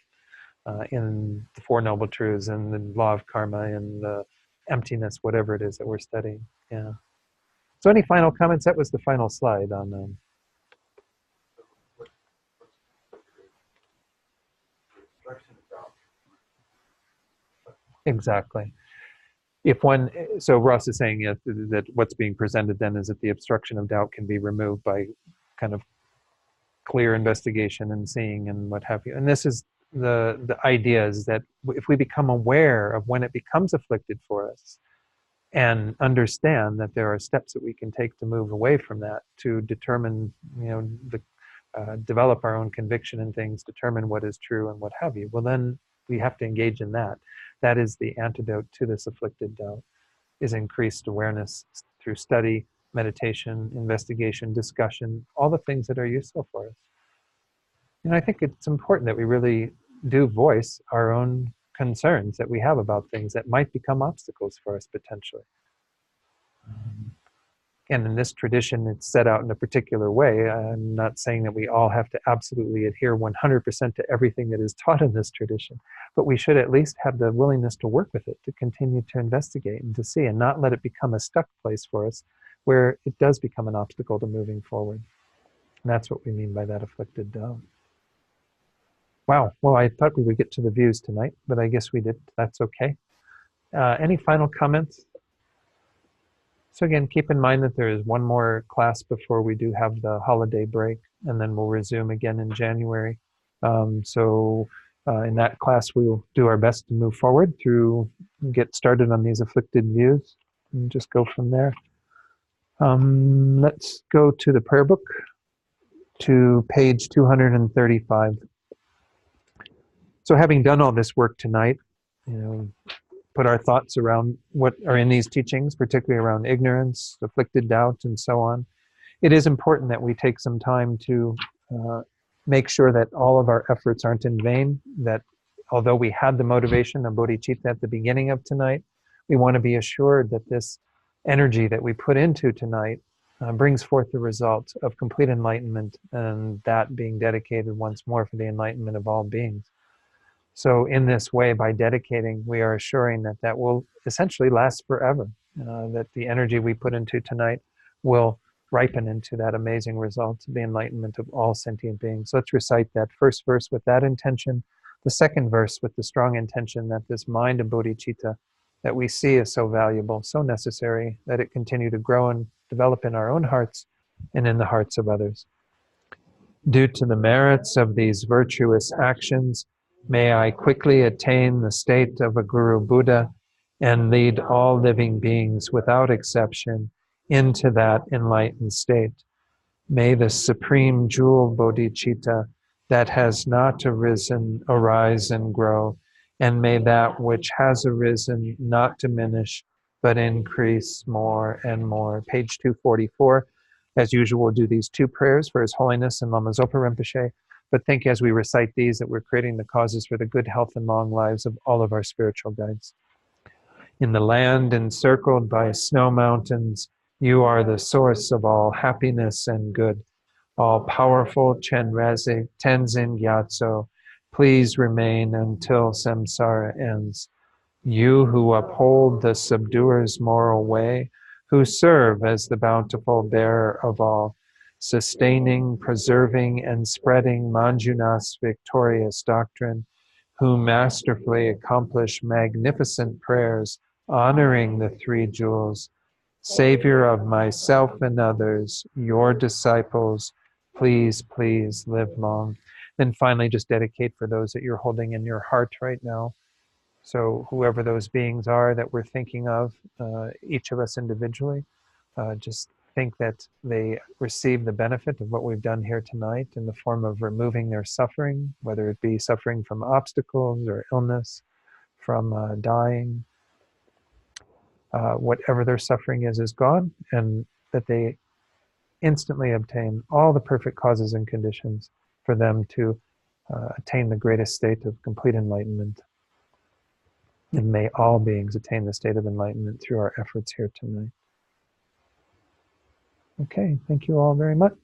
in the Four Noble Truths and the law of karma and the emptiness, whatever it is that we're studying. Yeah. So any final comments? That was the final slide on exactly. If one, so Ross is saying that what's being presented then is that the obstruction of doubt can be removed by kind of clear investigation and seeing and what have you. And this is the idea is that if we become aware of when it becomes afflicted for us and understand that there are steps that we can take to move away from that, to determine, you know, develop our own conviction in things, determine what is true and what have you, well then we have to engage in that. That is the antidote to this afflicted doubt, is increased awareness through study, meditation, investigation, discussion, all the things that are useful for us. And I think it's important that we really do voice our own concerns that we have about things that might become obstacles for us potentially. And in this tradition, it's set out in a particular way. I'm not saying that we all have to absolutely adhere 100% to everything that is taught in this tradition, but we should at least have the willingness to work with it, to continue to investigate and to see, and not let it become a stuck place for us where it does become an obstacle to moving forward. And that's what we mean by that afflicted doubt. Wow, well, I thought we would get to the views tonight, but I guess we did. That's okay. Any final comments? So again, keep in mind that there is one more class before we do have the holiday break, and then we'll resume again in January. In that class, we will do our best to move forward through, get started on these afflicted views, and just go from there. Let's go to the prayer book, to page 235. So having done all this work tonight, you know, put our thoughts around what are in these teachings, particularly around ignorance, afflicted doubt, and so on, it is important that we take some time to make sure that all of our efforts aren't in vain, that although we had the motivation of bodhicitta at the beginning of tonight, we want to be assured that this energy that we put into tonight brings forth the result of complete enlightenment, and that being dedicated once more for the enlightenment of all beings. So in this way, by dedicating, we are assuring that that will essentially last forever, that the energy we put into tonight will ripen into that amazing result, the enlightenment of all sentient beings. Let's recite that first verse with that intention, the second verse with the strong intention that this mind of bodhicitta that we see is so valuable, so necessary, that it continue to grow and develop in our own hearts and in the hearts of others. Due to the merits of these virtuous actions, may I quickly attain the state of a Guru Buddha and lead all living beings without exception into that enlightened state. May the supreme jewel bodhicitta that has not arisen arise and grow, and may that which has arisen not diminish, but increase more and more. Page 244. As usual, we'll do these two prayers for His Holiness and Lama Zopa Rinpoche, but think as we recite these that we're creating the causes for the good health and long lives of all of our spiritual guides. In the land encircled by snow mountains, you are the source of all happiness and good. All-powerful Chenrezig Tenzin Gyatso, please remain until samsara ends. You who uphold the subduer's moral way, who serve as the bountiful bearer of all, sustaining, preserving, and spreading Manjunath's victorious doctrine, who masterfully accomplish magnificent prayers, honoring the three jewels, Savior of myself and others, your disciples, please, please live long. And finally, just dedicate for those that you're holding in your heart right now. So whoever those beings are that we're thinking of, each of us individually, just think that they receive the benefit of what we've done here tonight in the form of removing their suffering, whether it be suffering from obstacles or illness, from dying. Whatever their suffering is gone, and that they instantly obtain all the perfect causes and conditions for them to attain the greatest state of complete enlightenment. And may all beings attain the state of enlightenment through our efforts here tonight. Okay, thank you all very much.